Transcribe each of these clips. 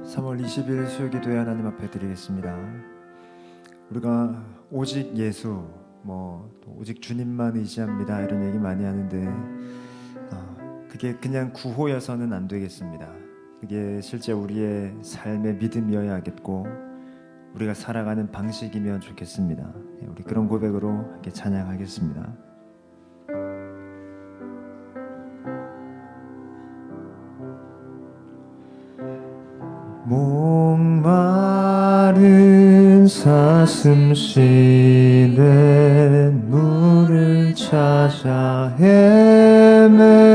3월 20일 수요기도회 하나님 앞에 드리겠습니다. 우리가 오직 예수, 또 오직 주님만 의지합니다 이런 얘기 많이 하는데 그게 그냥 구호여서는 안 되겠습니다. 그게 실제 우리의 삶의 믿음이어야겠고 우리가 살아가는 방식이면 좋겠습니다. 우리 그런 고백으로 함께 찬양하겠습니다. 목마른 사슴 쉬는 물을 찾아 헤매이듯이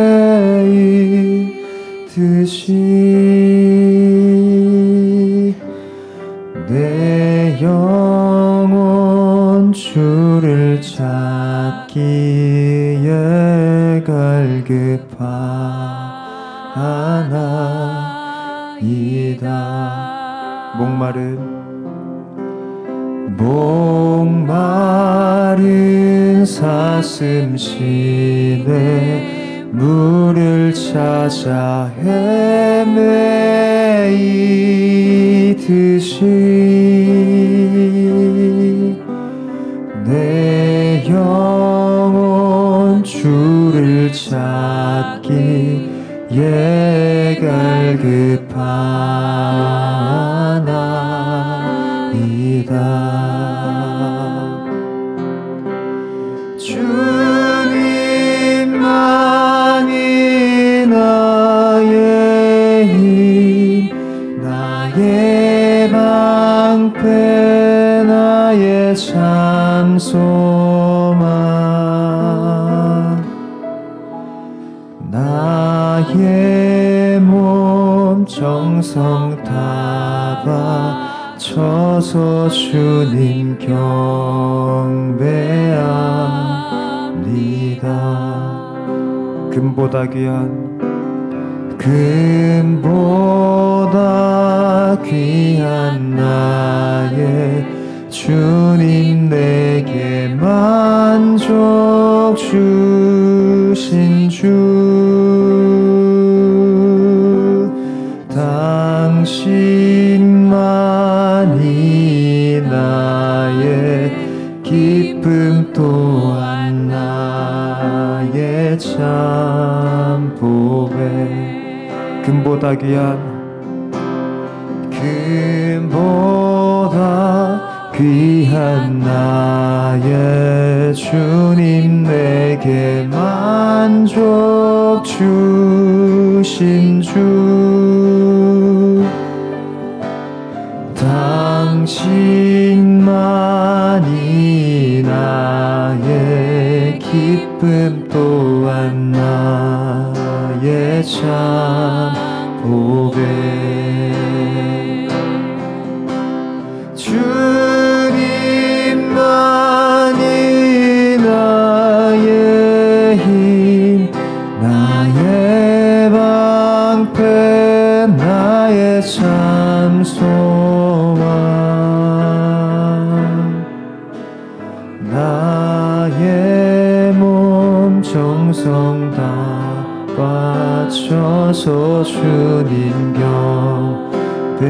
내 영혼 주를 찾기에 갈급하나이다. 목마른 사슴 쉬네 물을 찾아 헤매이듯이 내 영혼 주를 찾기에 갈급하나이다. 주님만이 나의 힘, 나의 방패, 나의 참 소망, 나의 몸 정성 다 바쳐서 주님 경배합니다. 금보다 귀한 나의 주님 내게 만족 주신 주 당신만이 나의 기쁨 또한 나의 참 보배. 금보다 귀한 나의 주님 내게 만족 주신 주 당신만이 나의 기쁨 또한 나의 참 보배. 주님만이 나의 힘, 나의 방패, 나의 참 소망, 나의 몸 정성 다 바쳐서 주님 경배합니다.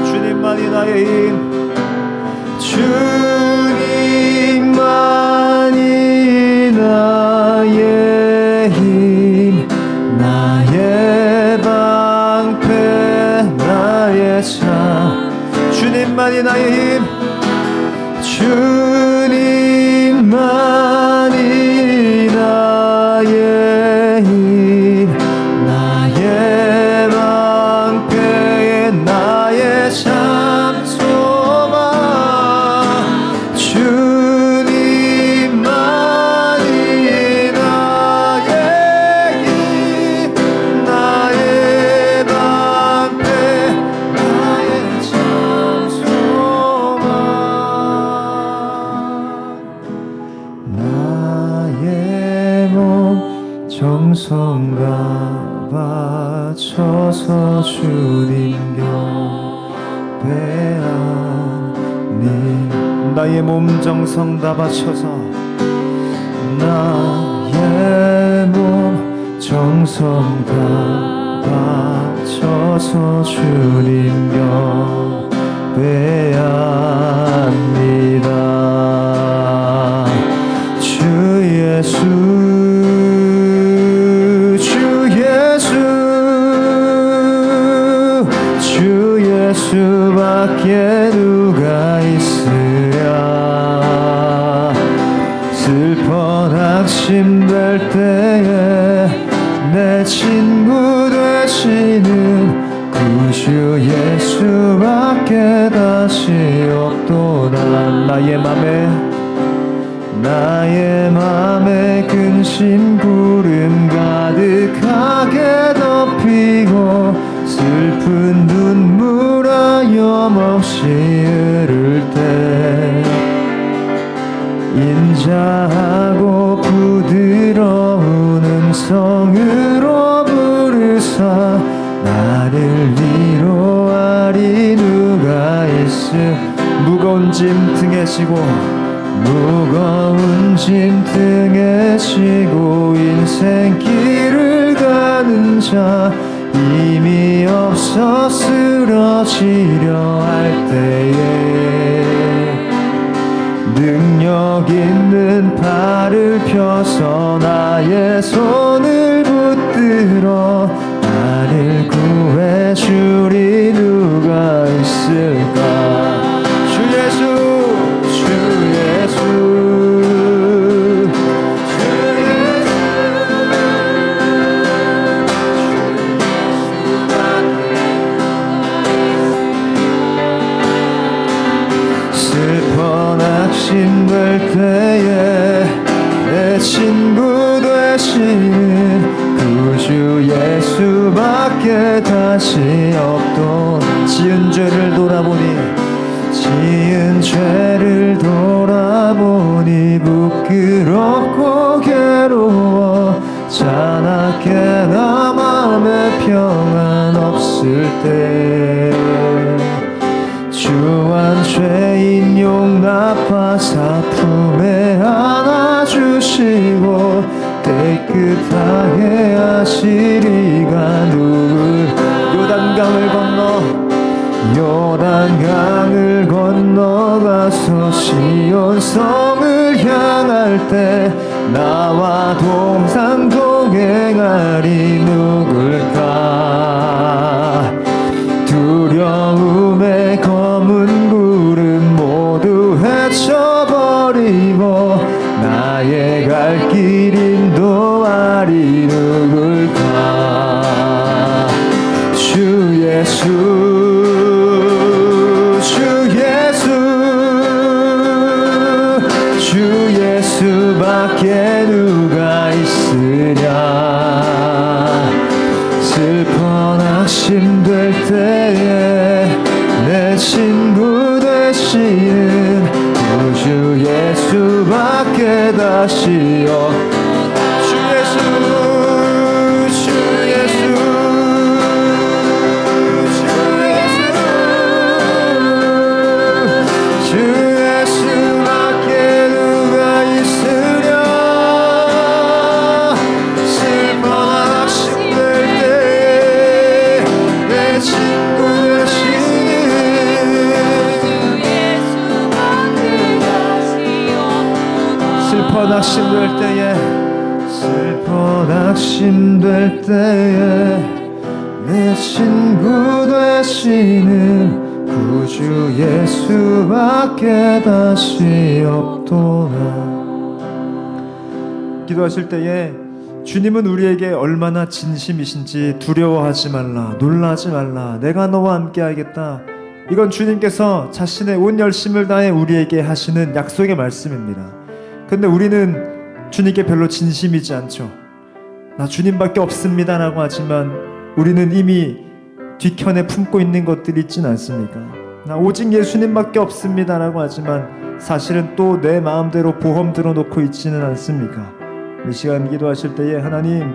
주님만이 나의 힘, 주님만이 나의 힘, 나의 방패, 나의 참. 주님만이 나의 힘, 주님만이 나의 힘, 나의 방패, 나의 참 소망, 주님만이 나의 힘, 나의 방패, 나의 참 소망, 나의 몸 정성 다 바쳐서 주님 경배하니. 나의 몸 정성 다 바쳐서, 나의 몸 정성 다 바쳐서 주님 경배합니다. 주 예수 주 예수 주 예수밖에 누가 있으랴. 슬퍼 낙심될 때에 내 친구 되시는 구주 예수밖에 다시 없도다. 나의 맘에 근심 구름 가득하게 덮이고 슬픈 눈물 하염없이 흐를 때 인자하고 부드러운 음성으로 부르사 나를 위로하리 누가 있으. 무거운 짐 등에 지고 인생 길을 가는 자 힘이 없어 쓰러지려 할 때에 능력 있는 팔을 펴서 나의 손을 붙들어 나를 구해주리 누가 있을까. 주 예수 주 예수 슬퍼 낙심될 때에 내 친구 되시는 구주 예수밖에 다시 없던 지은 죄를 돌아보니 부끄럽고 괴로워 자나게 나 맘에 평안 없을 때 주한 죄인 용납하사 품에 안아주시고 깨끗하게 하시리가 누굴. 요단강을 건너가서 시온성을 향할 때 나와 동상 동행하리 누굴까. 두려움에 검은 구름 모두 헤쳐버리고 나의 갈 길 인도하리 누굴까. 주 예수 주 예수밖에 누가 있으랴. 슬퍼 낙심될 때에 내 친구 되시는 구주 예수밖에 다시 주 예수 슬퍼 낙심될 때에 내 친구 되시는 구주 예수밖에 다시 없도다. 기도하실 때에 주님은 우리에게 얼마나 진심이신지 두려워하지 말라, 놀라지 말라, 내가 너와 함께 하겠다. 이건 주님께서 자신의 온 열심을 다해 우리에게 하시는 약속의 말씀입니다. 근데 우리는 주님께 별로 진심이지 않죠. 나 주님밖에 없습니다 라고 하지만 우리는 이미 뒤편에 품고 있는 것들이 있진 않습니까? 나 오직 예수님밖에 없습니다 라고 하지만 사실은 또 내 마음대로 보험 들어놓고 있지는 않습니까? 이 시간 기도하실 때에 하나님,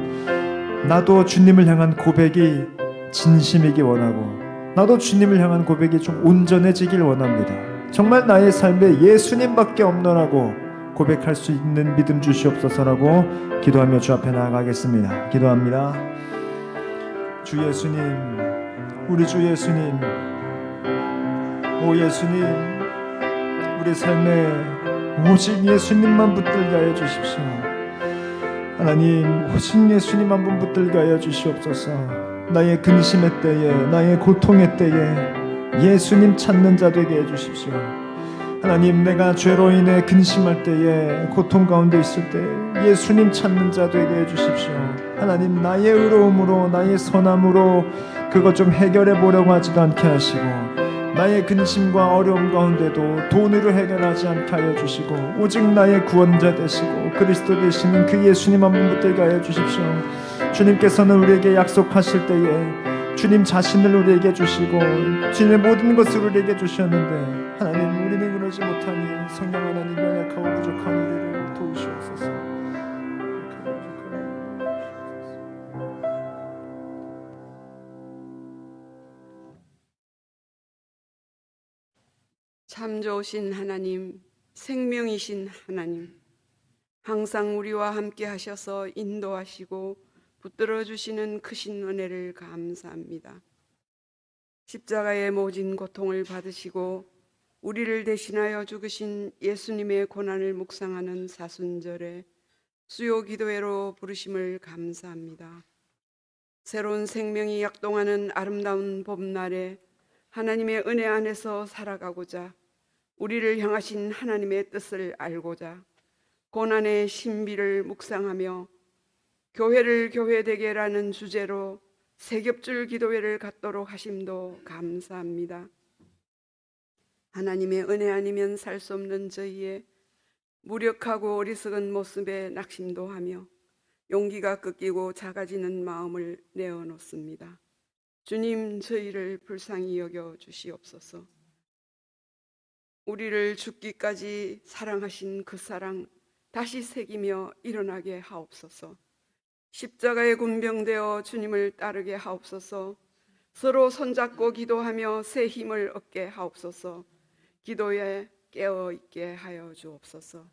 나도 주님을 향한 고백이 진심이기 원하고 나도 주님을 향한 고백이 좀 온전해지길 원합니다. 정말 나의 삶에 예수님밖에 없노라고 고백할 수 있는 믿음 주시옵소서라고 기도하며 주 앞에 나아가겠습니다. 기도합니다. 주 예수님, 우리 주 예수님, 오 예수님, 우리 삶에 오직 예수님만 붙들게 하여 주십시오. 하나님, 오직 예수님 한 분 붙들게 하여 주시옵소서. 나의 근심의 때에, 나의 고통의 때에 예수님 찾는 자 되게 해주십시오. 하나님, 내가 죄로 인해 근심할 때에, 고통 가운데 있을 때 예수님 찾는 자 되게 해주십시오. 하나님, 나의 의로움으로, 나의 선함으로 그것 좀 해결해 보려고 하지도 않게 하시고, 나의 근심과 어려움 가운데도 돈으로 해결하지 않게 하여 주시고, 오직 나의 구원자 되시고 그리스도 되시는 그 예수님 한 분 붙들게 하여 주십시오. 주님께서는 우리에게 약속하실 때에 주님 자신을 우리에게 주시고 주님의 모든 것을 우리에게 주셨는데, 하나님, 우리는 그러지 못하니 성령 하나님, 연약하고 부족한 우리를 도우시옵소서. 참 좋으신 하나님, 생명이신 하나님, 항상 우리와 함께 하셔서 인도하시고 붙들어 주시는 크신 은혜를 감사합니다. 십자가의 모진 고통을 받으시고 우리를 대신하여 죽으신 예수님의 고난을 묵상하는 사순절에 수요 기도회로 부르심을 감사합니다. 새로운 생명이 약동하는 아름다운 봄날에 하나님의 은혜 안에서 살아가고자, 우리를 향하신 하나님의 뜻을 알고자 고난의 신비를 묵상하며 교회를 교회되게라는 주제로 세 겹줄 기도회를 갖도록 하심도 감사합니다. 하나님의 은혜 아니면 살 수 없는 저희의 무력하고 어리석은 모습에 낙심도 하며 용기가 꺾이고 작아지는 마음을 내어놓습니다. 주님, 저희를 불쌍히 여겨 주시옵소서. 우리를 죽기까지 사랑하신 그 사랑 다시 새기며 일어나게 하옵소서. 십자가에 군병되어 주님을 따르게 하옵소서. 서로 손잡고 기도하며 새 힘을 얻게 하옵소서. 기도에 깨어있게 하여 주옵소서.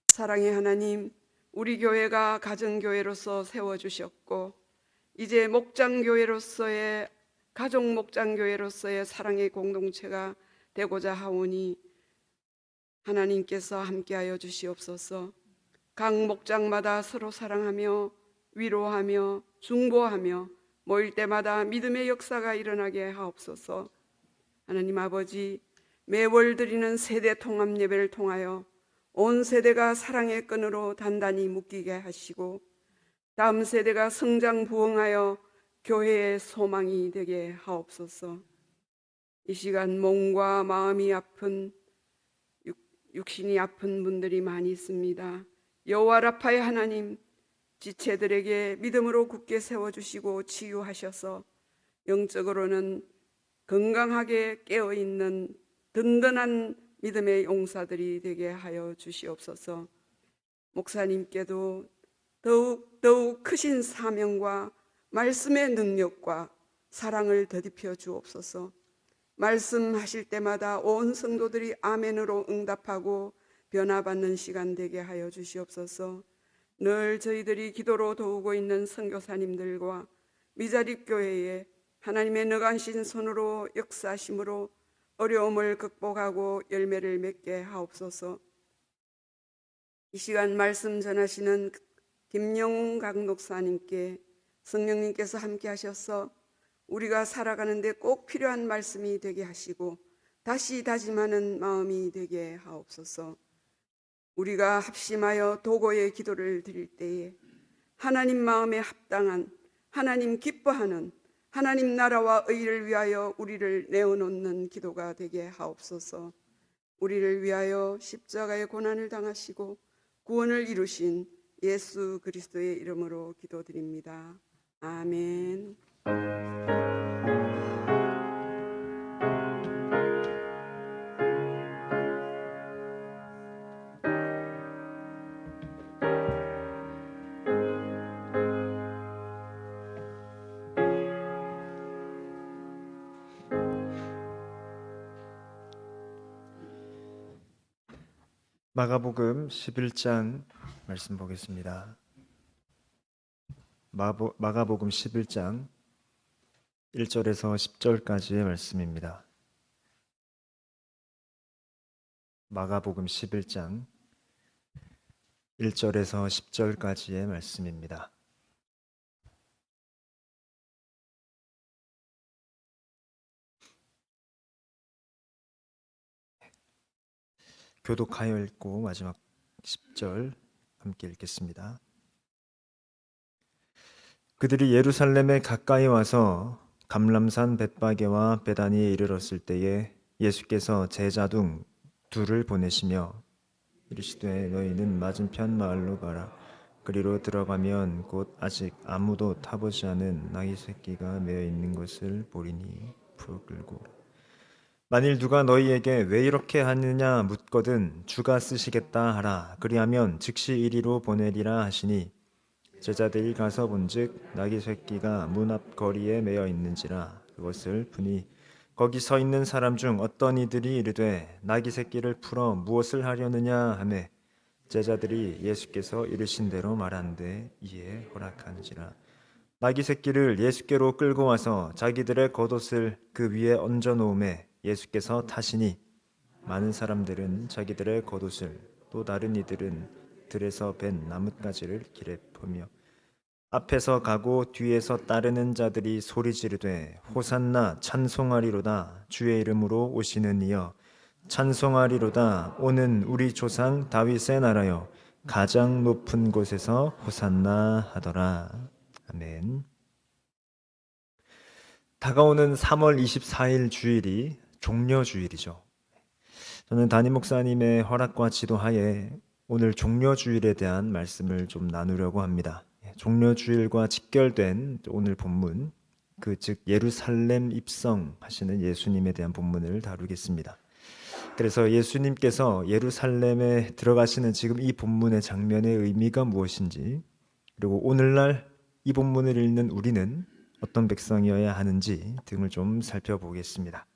사랑의 하나님, 우리 교회가 가정교회로서 세워주셨고 이제 목장교회로서의, 가족 목장교회로서의 사랑의 공동체가 되고자 하오니 하나님께서 함께하여 주시옵소서. 각 목장마다 서로 사랑하며 위로하며 중보하며 모일 때마다 믿음의 역사가 일어나게 하옵소서. 하나님 아버지, 매월 드리는 세대 통합 예배를 통하여 온 세대가 사랑의 끈으로 단단히 묶이게 하시고 다음 세대가 성장 부흥하여 교회의 소망이 되게 하옵소서. 이 시간 몸과 마음이 아픈, 육신이 아픈 분들이 많이 있습니다. 여호와 라파의 하나님, 지체들에게 믿음으로 굳게 세워주시고 치유하셔서 영적으로는 건강하게 깨어있는 든든한 믿음의 용사들이 되게 하여 주시옵소서. 목사님께도 더욱 크신 사명과 말씀의 능력과 사랑을 더딥혀 주옵소서. 말씀하실 때마다 온 성도들이 아멘으로 응답하고 변화받는 시간 되게 하여 주시옵소서. 늘 저희들이 기도로 도우고 있는 선교사님들과 미자립 교회에 하나님의 너간신 손으로 역사하심으로 어려움을 극복하고 열매를 맺게 하옵소서. 이 시간 말씀 전하시는 김영웅 강독사님께 성령님께서 함께 하셔서 우리가 살아가는데 꼭 필요한 말씀이 되게 하시고 다시 다짐하는 마음이 되게 하옵소서. 우리가 합심하여 도고의 기도를 드릴 때에 하나님 마음에 합당한, 하나님 기뻐하는, 하나님 나라와 의를 위하여 우리를 내어놓는 기도가 되게 하옵소서. 우리를 위하여 십자가의 고난을 당하시고 구원을 이루신 예수 그리스도의 이름으로 기도드립니다. 아멘. 마가복음 11장 말씀 보겠습니다. 마가복음 11장 1절에서 10절까지의 말씀입니다. 마가복음 11장 1절에서 10절까지의 말씀입니다. 교독하여 읽고 마지막 10절 함께 읽겠습니다. 그들이 예루살렘에 가까이 와서 감람산 벳바게와 베다니에 이르렀을 때에 예수께서 제자 중 둘을 보내시며 이르시되 너희는 맞은편 마을로 가라. 그리로 들어가면 곧 아직 아무도 타보지 않은 나귀 새끼가 매어 있는 것을 보리니 풀어 끌고 오라. 만일 누가 너희에게 왜 이렇게 하느냐 묻거든 주가 쓰시겠다 하라. 그리하면 즉시 이리로 보내리라 하시니 제자들이 가서 본즉 나귀 새끼가 문 앞 거리에 매어 있는지라. 그것을 보니 거기 서 있는 사람 중 어떤 이들이 이르되 나귀 새끼를 풀어 무엇을 하려느냐 하매 제자들이 예수께서 이르신 대로 말한대 이에 허락하는지라. 나귀 새끼를 예수께로 끌고 와서 자기들의 겉옷을 그 위에 얹어 놓음에 예수께서 타시니 많은 사람들은 자기들의 겉옷을 또 다른 이들은 들에서 벤 나뭇가지를 길에 퍼며 앞에서 가고 뒤에서 따르는 자들이 소리 지르되 호산나 찬송하리로다. 주의 이름으로 오시는 이여 찬송하리로다. 오는 우리 조상 다윗의 나라여 가장 높은 곳에서 호산나 하더라. 아멘. 다가오는 3월 24일 주일이 종려주일이죠. 저는 담임 목사님의 허락과 지도하에 오늘 종려주일에 대한 말씀을 좀 나누려고 합니다. 종려주일과 직결된 오늘 본문, 즉 예루살렘 입성하시는 예수님에 대한 본문을 다루겠습니다. 그래서 예수님께서 예루살렘에 들어가시는 지금 이 본문의 장면의 의미가 무엇인지, 그리고 오늘날 이 본문을 읽는 우리는 어떤 백성이어야 하는지 등을 좀 살펴보겠습니다.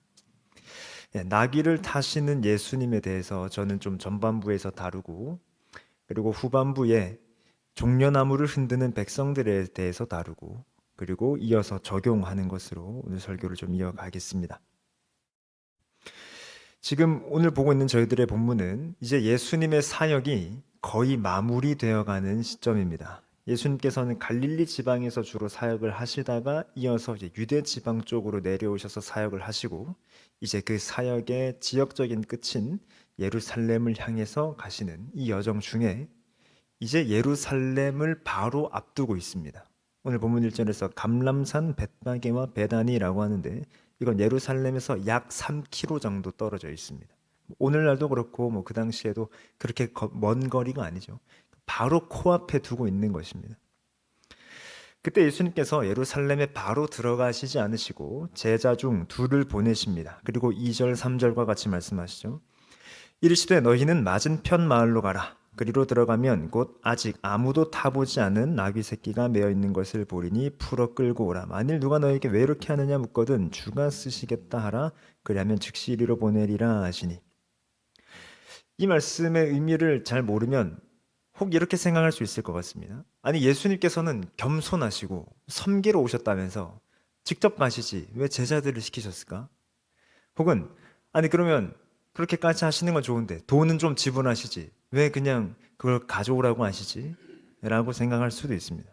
나귀를 타시는 예수님에 대해서 저는 좀 전반부에서 다루고, 그리고 후반부에 종려나무를 흔드는 백성들에 대해서 다루고, 그리고 이어서 적용하는 것으로 오늘 설교를 좀 이어가겠습니다. 지금 오늘 보고 있는 저희들의 본문은 이제 예수님의 사역이 거의 마무리되어가는 시점입니다. 예수님께서는 갈릴리 지방에서 주로 사역을 하시다가 이어서 이제 유대 지방 쪽으로 내려오셔서 사역을 하시고, 이제 그 사역의 지역적인 끝인 예루살렘을 향해서 가시는 이 여정 중에 이제 예루살렘을 바로 앞두고 있습니다. 오늘 본문 1절에서 감람산 벳바게와 베다니라고 하는데 이건 예루살렘에서 약 3km 정도 떨어져 있습니다. 오늘날도 그렇고 그 당시에도 그렇게 먼 거리가 아니죠. 바로 코앞에 두고 있는 것입니다. 그때 예수님께서 예루살렘에 바로 들어가시지 않으시고 제자 중 둘을 보내십니다. 그리고 2절 3절과 같이 말씀하시죠. 이르시되 너희는 맞은편 마을로 가라. 그리로 들어가면 곧 아직 아무도 타보지 않은 나귀 새끼가 매어 있는 것을 보리니 풀어 끌고 오라. 만일 누가 너에게 왜 이렇게 하느냐 묻거든 주가 쓰시겠다 하라. 그리하면 즉시 이리로 보내리라 하시니. 이 말씀의 의미를 잘 모르면 혹 이렇게 생각할 수 있을 것 같습니다. 아니 예수님께서는 겸손하시고 섬기러 오셨다면서 직접 가시지 왜 제자들을 시키셨을까? 혹은 아니 그러면 그렇게까지 하시는 건 좋은데 돈은 좀 지불하시지 왜 그냥 그걸 가져오라고 하시지? 라고 생각할 수도 있습니다.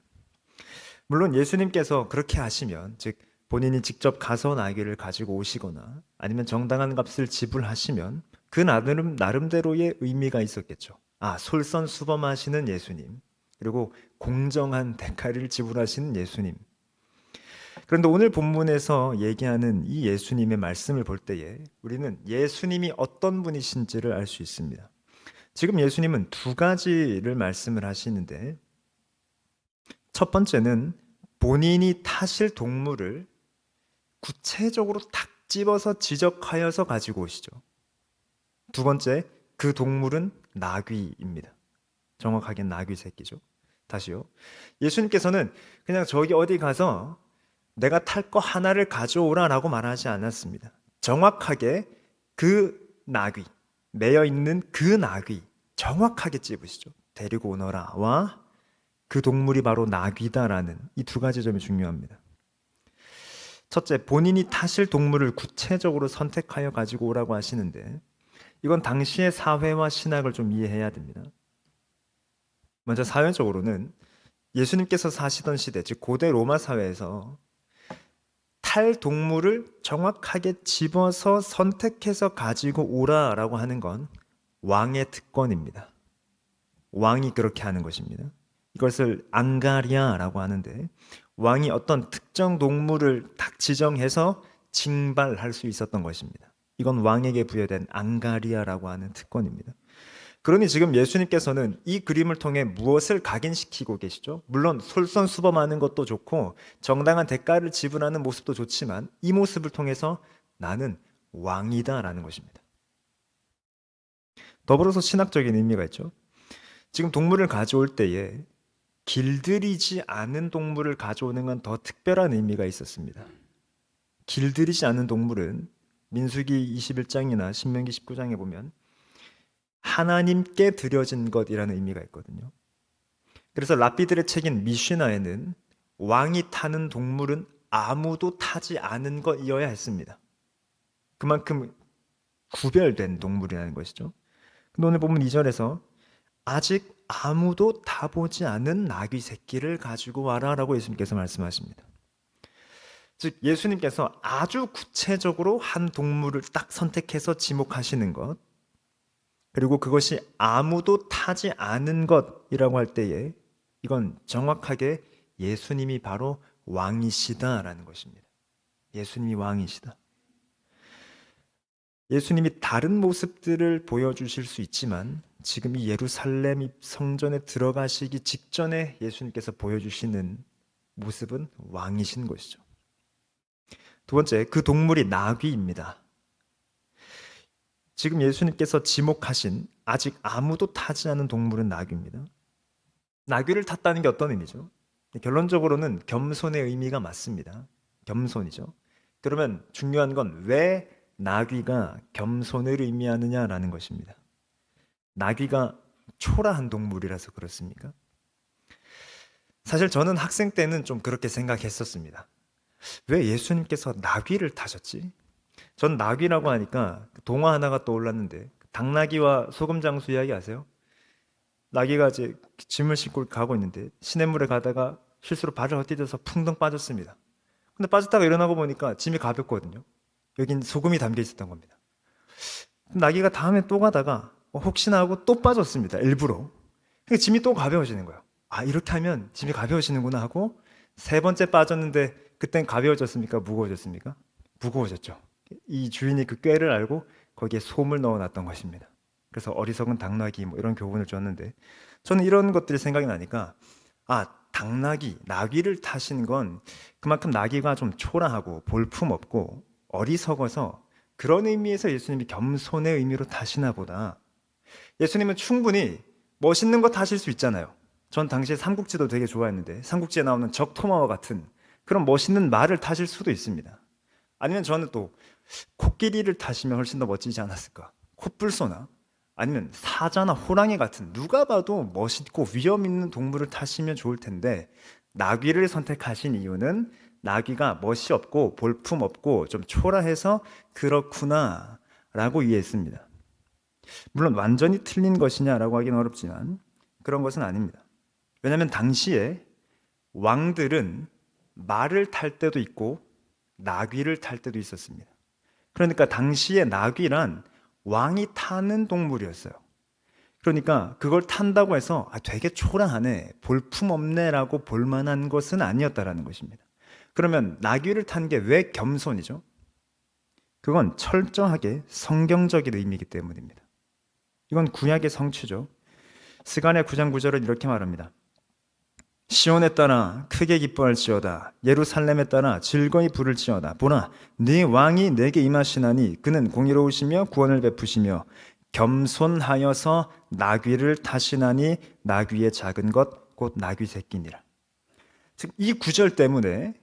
물론 예수님께서 그렇게 하시면, 즉 본인이 직접 가서 나귀를 가지고 오시거나 아니면 정당한 값을 지불하시면 그 나름대로의 의미가 있었겠죠. 솔선수범하시는 예수님, 그리고 공정한 대가를 지불하시는 예수님. 그런데 오늘 본문에서 얘기하는 이 예수님의 말씀을 볼 때에 우리는 예수님이 어떤 분이신지를 알 수 있습니다. 지금 예수님은 두 가지를 말씀을 하시는데, 첫 번째는 본인이 타실 동물을 구체적으로 탁 집어서 지적하여서 가지고 오시죠. 두 번째, 그 동물은 나귀입니다. 정확하게 나귀 새끼죠. 다시요. 예수님께서는 그냥 저기 어디 가서 내가 탈 거 하나를 가져오라라고 말하지 않았습니다. 정확하게 그 나귀, 매여 있는 그 나귀 정확하게 찝으시죠. 데리고 오너라와 그 동물이 바로 나귀다라는 이 두 가지 점이 중요합니다. 첫째, 본인이 타실 동물을 구체적으로 선택하여 가지고 오라고 하시는데 이건 당시의 사회와 신학을 좀 이해해야 됩니다. 먼저 사회적으로는 예수님께서 사시던 시대, 즉 고대 로마 사회에서 탈 동물을 정확하게 집어서 선택해서 가지고 오라라고 하는 건 왕의 특권입니다. 왕이 그렇게 하는 것입니다. 이것을 앙가리아라고 하는데 왕이 어떤 특정 동물을 딱 지정해서 징발할 수 있었던 것입니다. 이건 왕에게 부여된 앙가리아라고 하는 특권입니다. 그러니 지금 예수님께서는 이 그림을 통해 무엇을 각인시키고 계시죠? 물론 솔선수범하는 것도 좋고 정당한 대가를 지불하는 모습도 좋지만 이 모습을 통해서 나는 왕이다라는 것입니다. 더불어서 신학적인 의미가 있죠. 지금 동물을 가져올 때에 길들이지 않은 동물을 가져오는 건 더 특별한 의미가 있었습니다. 길들이지 않은 동물은 민수기 21장이나 신명기 19장에 보면 하나님께 드려진 것이라는 의미가 있거든요. 그래서 랍비들의 책인 미슈나에는 왕이 타는 동물은 아무도 타지 않은 것이어야 했습니다. 그만큼 구별된 동물이라는 것이죠. 근데 오늘 보면 2절에서 아직 아무도 타보지 않은 나귀 새끼를 가지고 와라라고 예수님께서 말씀하십니다. 즉 예수님께서 아주 구체적으로 한 동물을 딱 선택해서 지목하시는 것, 그리고 그것이 아무도 타지 않은 것이라고 할 때에 이건 정확하게 예수님이 바로 왕이시다라는 것입니다. 예수님이 왕이시다. 예수님이 다른 모습들을 보여주실 수 있지만 지금 이 예루살렘 성전에 들어가시기 직전에 예수님께서 보여주시는 모습은 왕이신 것이죠. 두 번째, 그 동물이 나귀입니다. 지금 예수님께서 지목하신 아직 아무도 타지 않은 동물은 나귀입니다. 나귀를 탔다는 게 어떤 의미죠? 결론적으로는 겸손의 의미가 맞습니다. 겸손이죠. 그러면 중요한 건 왜 나귀가 겸손을 의미하느냐라는 것입니다. 나귀가 초라한 동물이라서 그렇습니까? 사실 저는 학생 때는 좀 그렇게 생각했었습니다. 왜 예수님께서 나귀를 타셨지? 전 나귀라고 하니까 동화 하나가 떠올랐는데 당나귀와 소금장수 이야기 아세요? 나귀가 이제 짐을 싣고 가고 있는데 시냇물에 가다가 실수로 발을 헛디뎌서 풍덩 빠졌습니다. 근데 빠졌다가 일어나고 보니까 짐이 가볍거든요. 여긴 소금이 담겨 있었던 겁니다. 나귀가 다음에 또 가다가 혹시나 하고 또 빠졌습니다. 일부러. 그러니까 짐이 또 가벼워지는 거예요. 아, 이렇게 하면 짐이 가벼워지는구나 하고 세 번째 빠졌는데 그땐 가벼워졌습니까? 무거워졌습니까? 무거워졌죠. 이 주인이 그 꾀를 알고 거기에 솜을 넣어놨던 것입니다. 그래서 어리석은 당나귀 뭐 이런 교훈을 줬는데 저는 이런 것들이 생각이 나니까 당나귀, 나귀를 타신 건 그만큼 나귀가 좀 초라하고 볼품없고 어리석어서 그런 의미에서 예수님이 겸손의 의미로 타시나 보다. 예수님은 충분히 멋있는 거 타실 수 있잖아요. 전 당시에 삼국지도 되게 좋아했는데 삼국지에 나오는 적토마와 같은 그런 멋있는 말을 타실 수도 있습니다. 아니면 저는 또 코끼리를 타시면 훨씬 더 멋지지 않았을까? 코뿔소나 아니면 사자나 호랑이 같은 누가 봐도 멋있고 위험 있는 동물을 타시면 좋을 텐데 나귀를 선택하신 이유는 나귀가 멋이 없고 볼품 없고 좀 초라해서 그렇구나 라고 이해했습니다. 물론 완전히 틀린 것이냐라고 하기는 어렵지만 그런 것은 아닙니다. 왜냐하면 당시에 왕들은 말을 탈 때도 있고 나귀를 탈 때도 있었습니다. 그러니까 당시에 나귀란 왕이 타는 동물이었어요. 그러니까 그걸 탄다고 해서 되게 초라하네, 볼품없네 라고 볼만한 것은 아니었다라는 것입니다. 그러면 나귀를 탄 게 왜 겸손이죠? 그건 철저하게 성경적인 의미이기 때문입니다. 이건 구약의 성취죠. 스가랴 9장 9절은 이렇게 말합니다. 시온에 따라 크게 기뻐할지어다. 예루살렘에 따라 즐거이 부를지어다. 보라, 네 왕이 내게 임하시나니 그는 공의로우시며 구원을 베푸시며 겸손하여서 나귀를 타시나니 나귀의 작은 것 곧 나귀 새끼니라. 즉 이 구절 때문에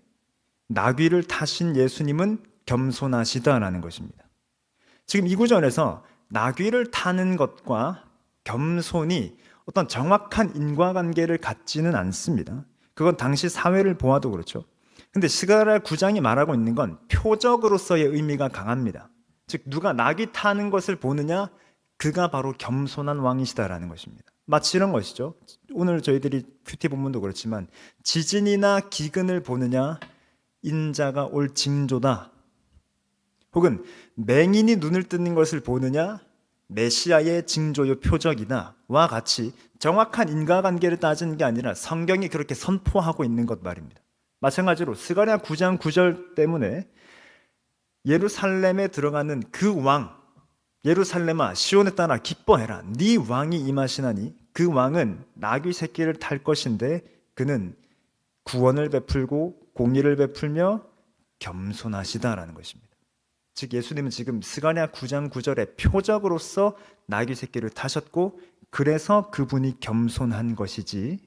나귀를 타신 예수님은 겸손하시다라는 것입니다. 지금 이 구절에서 나귀를 타는 것과 겸손이 어떤 정확한 인과관계를 갖지는 않습니다. 그건 당시 사회를 보아도 그렇죠. 근데 스가랴 9장이 말하고 있는 건 표적으로서의 의미가 강합니다. 즉 누가 낙이 타는 것을 보느냐, 그가 바로 겸손한 왕이시다라는 것입니다. 마치 이런 것이죠. 오늘 저희들이 큐티 본문도 그렇지만 지진이나 기근을 보느냐, 인자가 올 징조다. 혹은 맹인이 눈을 뜨는 것을 보느냐, 메시아의 징조요 표적이다 와 같이 정확한 인과관계를 따지는 게 아니라 성경이 그렇게 선포하고 있는 것 말입니다. 마찬가지로 스가랴 9장 9절 때문에 예루살렘에 들어가는 그 왕, 예루살렘아 시온에 따라 기뻐해라, 네 왕이 임하시나니 그 왕은 나귀 새끼를 탈 것인데 그는 구원을 베풀고 공의를 베풀며 겸손하시다라는 것입니다. 즉 예수님은 지금 스가랴 9장 9절의 표적으로서 나귀 새끼를 타셨고, 그래서 그분이 겸손한 것이지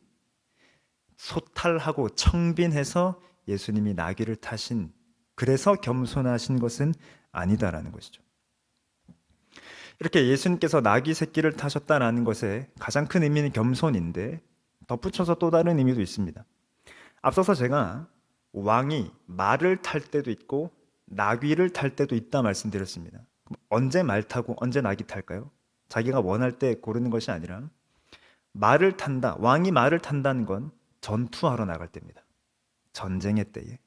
소탈하고 청빈해서 예수님이 나귀를 타신, 그래서 겸손하신 것은 아니다라는 것이죠. 이렇게 예수님께서 나귀 새끼를 타셨다라는 것에 가장 큰 의미는 겸손인데 덧붙여서 또 다른 의미도 있습니다. 앞서서 제가 왕이 말을 탈 때도 있고 나귀를 탈 때도 있다 말씀드렸습니다. 언제 말 타고 언제 나귀 탈까요? 자기가 원할 때 고르는 것이 아니라 말을 탄다, 왕이 말을 탄다는 건 전투하러 나갈 때입니다. 전쟁의 때에.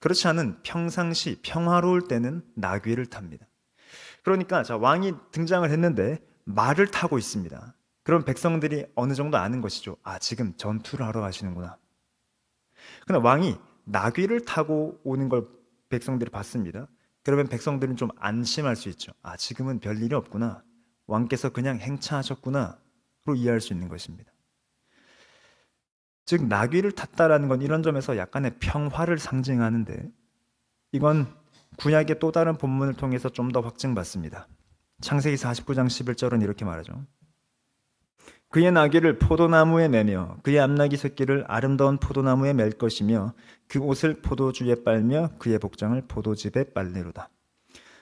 그렇지 않은 평상시 평화로울 때는 나귀를 탑니다. 그러니까 자, 왕이 등장을 했는데 말을 타고 있습니다. 그럼 백성들이 어느 정도 아는 것이죠. 아, 지금 전투를 하러 가시는구나. 그러나 왕이 나귀를 타고 오는 걸 백성들이 봤습니다. 그러면 백성들은 좀 안심할 수 있죠. 아, 지금은 별일이 없구나. 왕께서 그냥 행차하셨구나. 로 이해할 수 있는 것입니다. 즉 나귀를 탔다라는 건 이런 점에서 약간의 평화를 상징하는데, 이건 구약의 또 다른 본문을 통해서 좀 더 확증받습니다. 창세기 49장 11절은 이렇게 말하죠. 그의 나귀를 포도나무에 매며 그의 암나귀 새끼를 아름다운 포도나무에 맬 것이며 그 옷을 포도주에 빨며 그의 복장을 포도즙에 빨리로다.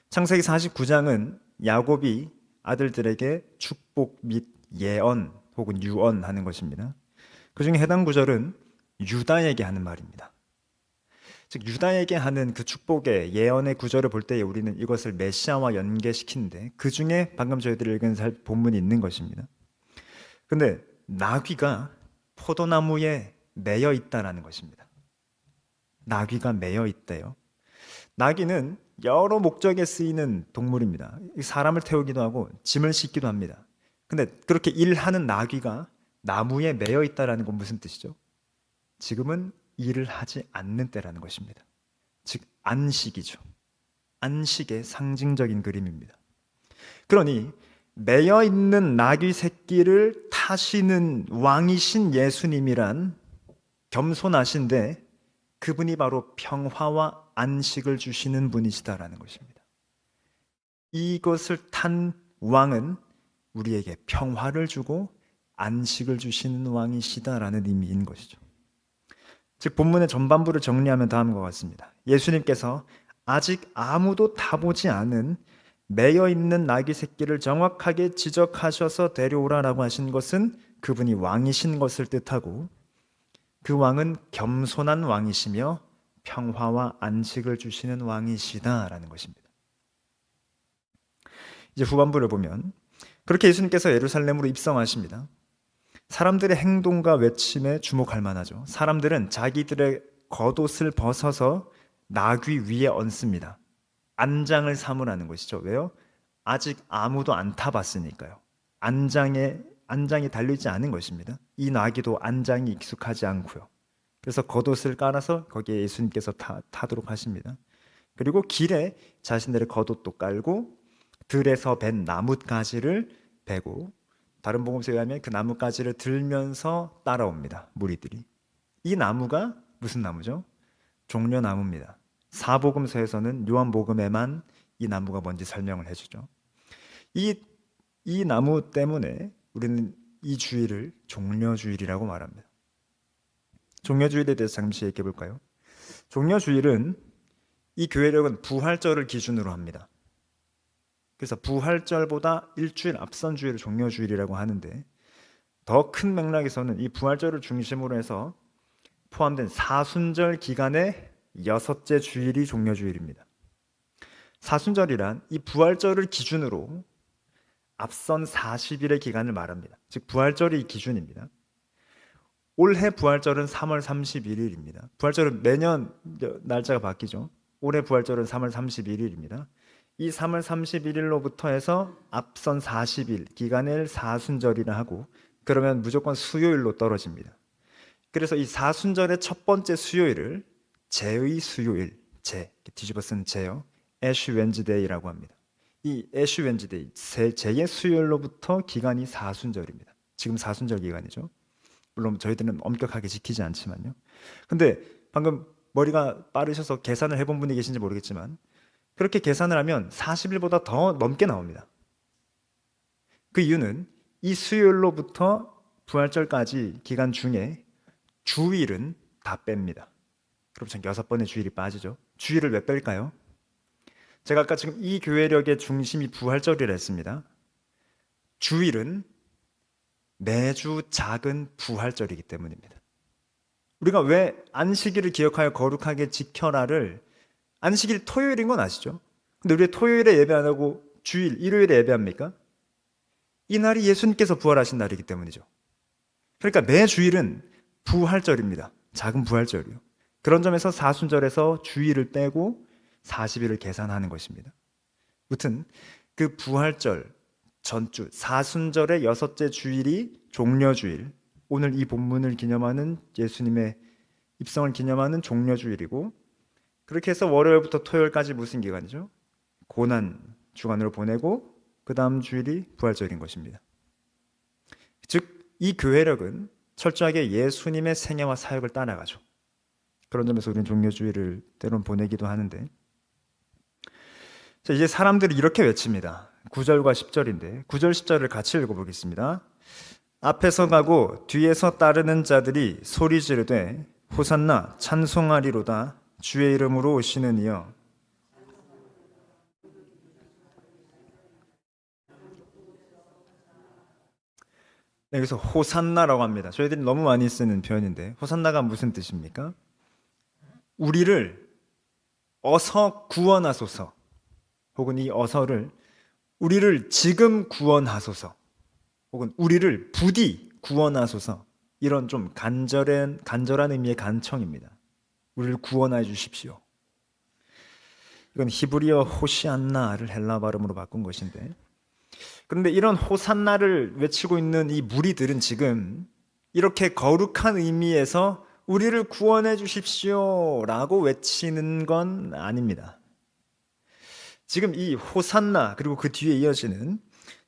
창세기 49장은 야곱이 아들들에게 축복 및 예언 혹은 유언하는 것입니다. 그 중에 해당 구절은 유다에게 하는 말입니다. 즉 유다에게 하는 그 축복의 예언의 구절을 볼 때에 우리는 이것을 메시아와 연계시키는데, 그 중에 방금 저희들이 읽은 본문이 있는 것입니다. 근데 나귀가 포도나무에 매여 있다라는 것입니다. 나귀가 매여 있대요. 나귀는 여러 목적에 쓰이는 동물입니다. 사람을 태우기도 하고 짐을 싣기도 합니다. 근데 그렇게 일하는 나귀가 나무에 매여 있다라는 건 무슨 뜻이죠? 지금은 일을 하지 않는 때라는 것입니다. 즉 안식이죠. 안식의 상징적인 그림입니다. 그러니 매여 있는 나귀 새끼를 타시는 왕이신 예수님이란 겸손하신데 그분이 바로 평화와 안식을 주시는 분이시다라는 것입니다. 이것을 탄 왕은 우리에게 평화를 주고 안식을 주시는 왕이시다라는 의미인 것이죠. 즉 본문의 전반부를 정리하면 다음과 같습니다. 예수님께서 아직 아무도 타보지 않은 매여 있는 나귀 새끼를 정확하게 지적하셔서 데려오라라고 하신 것은 그분이 왕이신 것을 뜻하고, 그 왕은 겸손한 왕이시며 평화와 안식을 주시는 왕이시다라는 것입니다. 이제 후반부를 보면 그렇게 예수님께서 예루살렘으로 입성하십니다. 사람들의 행동과 외침에 주목할 만하죠. 사람들은 자기들의 겉옷을 벗어서 나귀 위에 얹습니다. 안장을 삼으라는 것이죠. 왜요? 아직 아무도 안 타봤으니까요. 안장이 달리지 않은 것입니다. 이 나귀도 안장이 익숙하지 않고요. 그래서 겉옷을 깔아서 거기에 예수님께서 타도록 하십니다. 그리고 길에 자신들의 겉옷도 깔고 들에서 벤 나뭇가지를 베고, 다른 복음서에 의하면 그 나뭇가지를 들면서 따라옵니다. 무리들이. 이 나무가 무슨 나무죠? 종려나무입니다. 사복음서에서는 요한복음에만 이 나무가 뭔지 설명을 해주죠. 이 나무 때문에 우리는 이 주일을 종려주일이라고 말합니다. 종려주일에 대해서 잠시 얘기해 볼까요? 종려주일은 이 교회력은 부활절을 기준으로 합니다. 그래서 부활절보다 일주일 앞선 주일을 종려주일이라고 하는데, 더 큰 맥락에서는 이 부활절을 중심으로 해서 포함된 사순절 기간에 여섯째 주일이 종려주일입니다. 사순절이란 이 부활절을 기준으로 앞선 40일의 기간을 말합니다. 즉 부활절이 기준입니다. 올해 부활절은 3월 31일입니다. 부활절은 매년 날짜가 바뀌죠. 올해 부활절은 3월 31일입니다. 이 3월 31일로부터 해서 앞선 40일 기간을 사순절이라 하고, 그러면 무조건 수요일로 떨어집니다. 그래서 이 사순절의 첫 번째 수요일을 제의 수요일, 뒤집어 쓴 제요, 애쉬 웬즈데이라고 합니다. 이 애쉬 웬즈데이, 제의 수요일로부터 기간이 사순절입니다. 지금 사순절 기간이죠. 물론 저희들은 엄격하게 지키지 않지만요. 근데 방금 머리가 빠르셔서 계산을 해본 분이 계신지 모르겠지만 그렇게 계산을 하면 40일보다 더 넘게 나옵니다. 그 이유는 이 수요일로부터 부활절까지 기간 중에 주일은 다 뺍니다. 그럼 전 6번의 주일이 빠지죠. 주일을 왜 뺄까요? 제가 아까 지금 이 교회력의 중심이 부활절이라 했습니다. 주일은 매주 작은 부활절이기 때문입니다. 우리가 왜 안식일을 기억하여 거룩하게 지켜라를, 안식일 토요일인 건 아시죠? 근데 우리 토요일에 예배 안 하고 주일, 일요일에 예배합니까? 이 날이 예수님께서 부활하신 날이기 때문이죠. 그러니까 매 주일은 부활절입니다. 작은 부활절이요. 그런 점에서 사순절에서 주일을 빼고 40일을 계산하는 것입니다. 무튼 그 부활절 전주 사순절의 여섯째 주일이 종려주일, 오늘 이 본문을 기념하는 예수님의 입성을 기념하는 종려주일이고, 그렇게 해서 월요일부터 토요일까지 무슨 기간이죠? 고난 주간으로 보내고 그 다음 주일이 부활절인 것입니다. 즉 이 교회력은 철저하게 예수님의 생애와 사역을 따라가죠. 그런 점에서 우리는 종려주일을 때론 보내기도 하는데, 자, 이제 사람들이 이렇게 외칩니다. 9절과 10절인데 9절 10절을 같이 읽어보겠습니다. 앞에서 가고 뒤에서 따르는 자들이 소리 지르되 호산나 찬송하리로다 주의 이름으로 오시는 이여. 네, 여기서 호산나라고 합니다. 저희들이 너무 많이 쓰는 표현인데 호산나가 무슨 뜻입니까? 우리를 어서 구원하소서, 혹은 이 어서를 우리를 지금 구원하소서, 혹은 우리를 부디 구원하소서, 이런 좀 간절한 의미의 간청입니다. 우리를 구원해 주십시오. 이건 히브리어 호시안나를 헬라 발음으로 바꾼 것인데, 그런데 이런 호산나를 외치고 있는 이 무리들은 지금 이렇게 거룩한 의미에서 우리를 구원해 주십시오 라고 외치는 건 아닙니다. 지금 이 호산나 그리고 그 뒤에 이어지는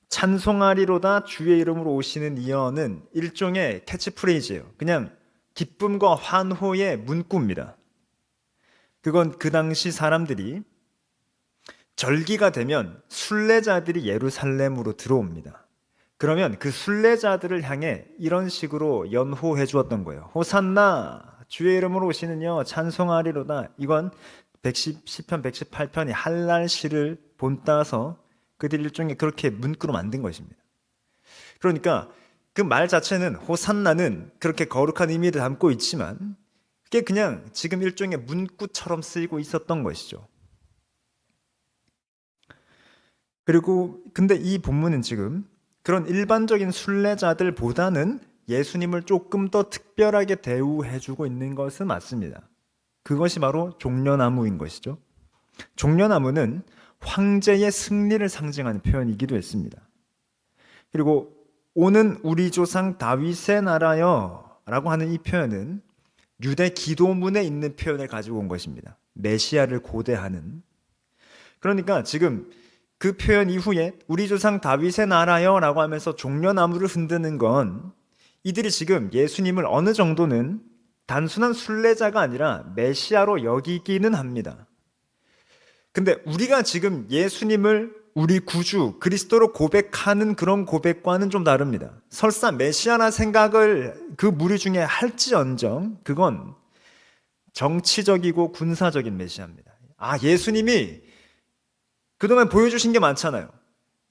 찬송하리로다 주의 이름으로 오시는 이여는 일종의 캐치프레이즈예요. 그냥 기쁨과 환호의 문구입니다. 그건 그 당시 사람들이 절기가 되면 순례자들이 예루살렘으로 들어옵니다. 그러면 그 순례자들을 향해 이런 식으로 연호해 주었던 거예요. 호산나 주의 이름으로 오시는 이여 찬송하리로다. 이건 시편 118편이 할랄 시를 본따서 그들 일종의 그렇게 문구로 만든 것입니다. 그러니까 그 말 자체는, 호산나는 그렇게 거룩한 의미를 담고 있지만 그게 그냥 지금 일종의 문구처럼 쓰이고 있었던 것이죠. 그리고 근데 이 본문은 지금 그런 일반적인 순례자들보다는 예수님을 조금 더 특별하게 대우해주고 있는 것은 맞습니다. 그것이 바로 종려나무인 것이죠. 종려나무는 황제의 승리를 상징하는 표현이기도 했습니다. 그리고 오는 우리 조상 다윗의 나라여 라고 하는 이 표현은 유대 기도문에 있는 표현을 가지고 온 것입니다. 메시아를 고대하는. 그러니까 지금 그 표현 이후에 우리 조상 다윗의 나라여 라고 하면서 종려나무를 흔드는 건 이들이 지금 예수님을 어느 정도는 단순한 순례자가 아니라 메시아로 여기기는 합니다. 근데 우리가 지금 예수님을 우리 구주 그리스도로 고백하는 그런 고백과는 좀 다릅니다. 설사 메시아나 생각을 그 무리 중에 할지언정 그건 정치적이고 군사적인 메시아입니다. 아, 예수님이 그동안 보여주신 게 많잖아요.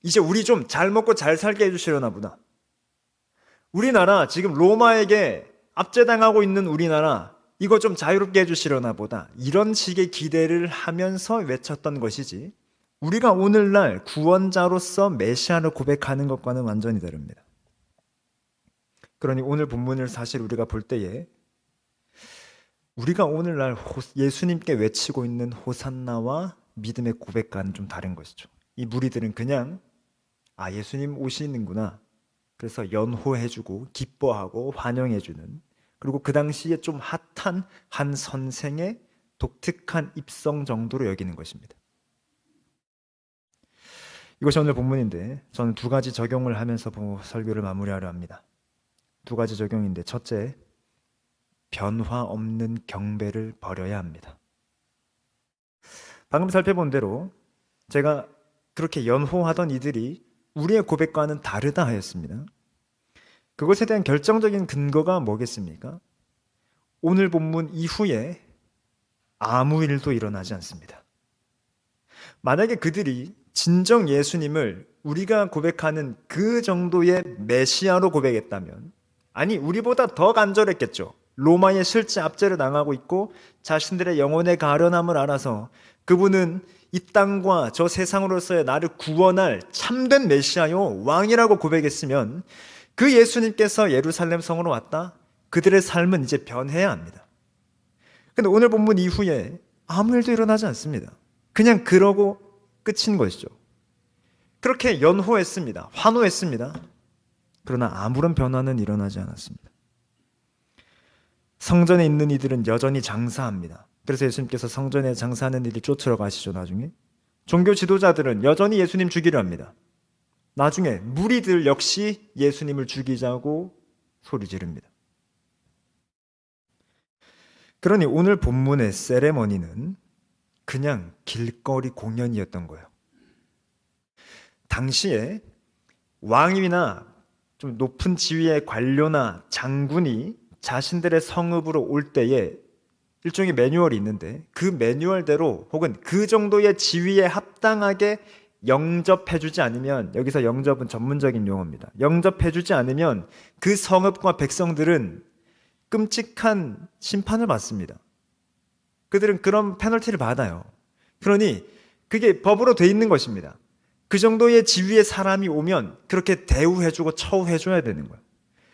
이제 우리 좀 잘 먹고 잘 살게 해주시려나 보다. 우리나라 지금 로마에게 압제당하고 있는 우리나라, 이거 좀 자유롭게 해주시려나 보다, 이런 식의 기대를 하면서 외쳤던 것이지, 우리가 오늘날 구원자로서 메시아를 고백하는 것과는 완전히 다릅니다. 그러니 오늘 본문을 사실 우리가 볼 때에 우리가 오늘날 예수님께 외치고 있는 호산나와 믿음의 고백과는 좀 다른 것이죠. 이 무리들은 그냥 예수님 오시는구나, 그래서 연호해주고 기뻐하고 환영해주는, 그리고 그 당시에 좀 핫한 한 선생의 독특한 입성 정도로 여기는 것입니다. 이것이 오늘 본문인데, 저는 두 가지 적용을 하면서 설교를 마무리하려 합니다. 두 가지 적용인데, 첫째, 변화 없는 경배를 버려야 합니다. 방금 살펴본 대로 제가 그렇게 연호하던 이들이 우리의 고백과는 다르다 하였습니다. 그것에 대한 결정적인 근거가 뭐겠습니까? 오늘 본문 이후에 아무 일도 일어나지 않습니다. 만약에 그들이 진정 예수님을 우리가 고백하는 그 정도의 메시아로 고백했다면, 아니 우리보다 더 간절했겠죠. 로마의 실제 압제를 당하고 있고 자신들의 영혼의 가련함을 알아서 그분은 이 땅과 저 세상으로서의 나를 구원할 참된 메시아요, 왕이라고 고백했으면, 그 예수님께서 예루살렘 성으로 왔다, 그들의 삶은 이제 변해야 합니다. 근데 오늘 본문 이후에 아무 일도 일어나지 않습니다. 그냥 그러고 끝인 것이죠. 그렇게 연호했습니다. 환호했습니다. 그러나 아무런 변화는 일어나지 않았습니다. 성전에 있는 이들은 여전히 장사합니다. 그래서 예수님께서 성전에 장사하는 이들 쫓으러 가시죠. 나중에 종교 지도자들은 여전히 예수님 죽이려 합니다. 나중에 무리들 역시 예수님을 죽이자고 소리 지릅니다. 그러니 오늘 본문의 세레머니는 그냥 길거리 공연이었던 거예요. 당시에 왕이나 좀 높은 지위의 관료나 장군이 자신들의 성읍으로 올 때에 일종의 매뉴얼이 있는데, 그 매뉴얼대로 혹은 그 정도의 지위에 합당하게 영접해주지 않으면, 여기서 영접은 전문적인 용어입니다. 영접해주지 않으면 그 성읍과 백성들은 끔찍한 심판을 받습니다. 그들은 그런 페널티를 받아요. 그러니 그게 법으로 돼 있는 것입니다. 그 정도의 지위의 사람이 오면 그렇게 대우해주고 처우해줘야 되는 거예요.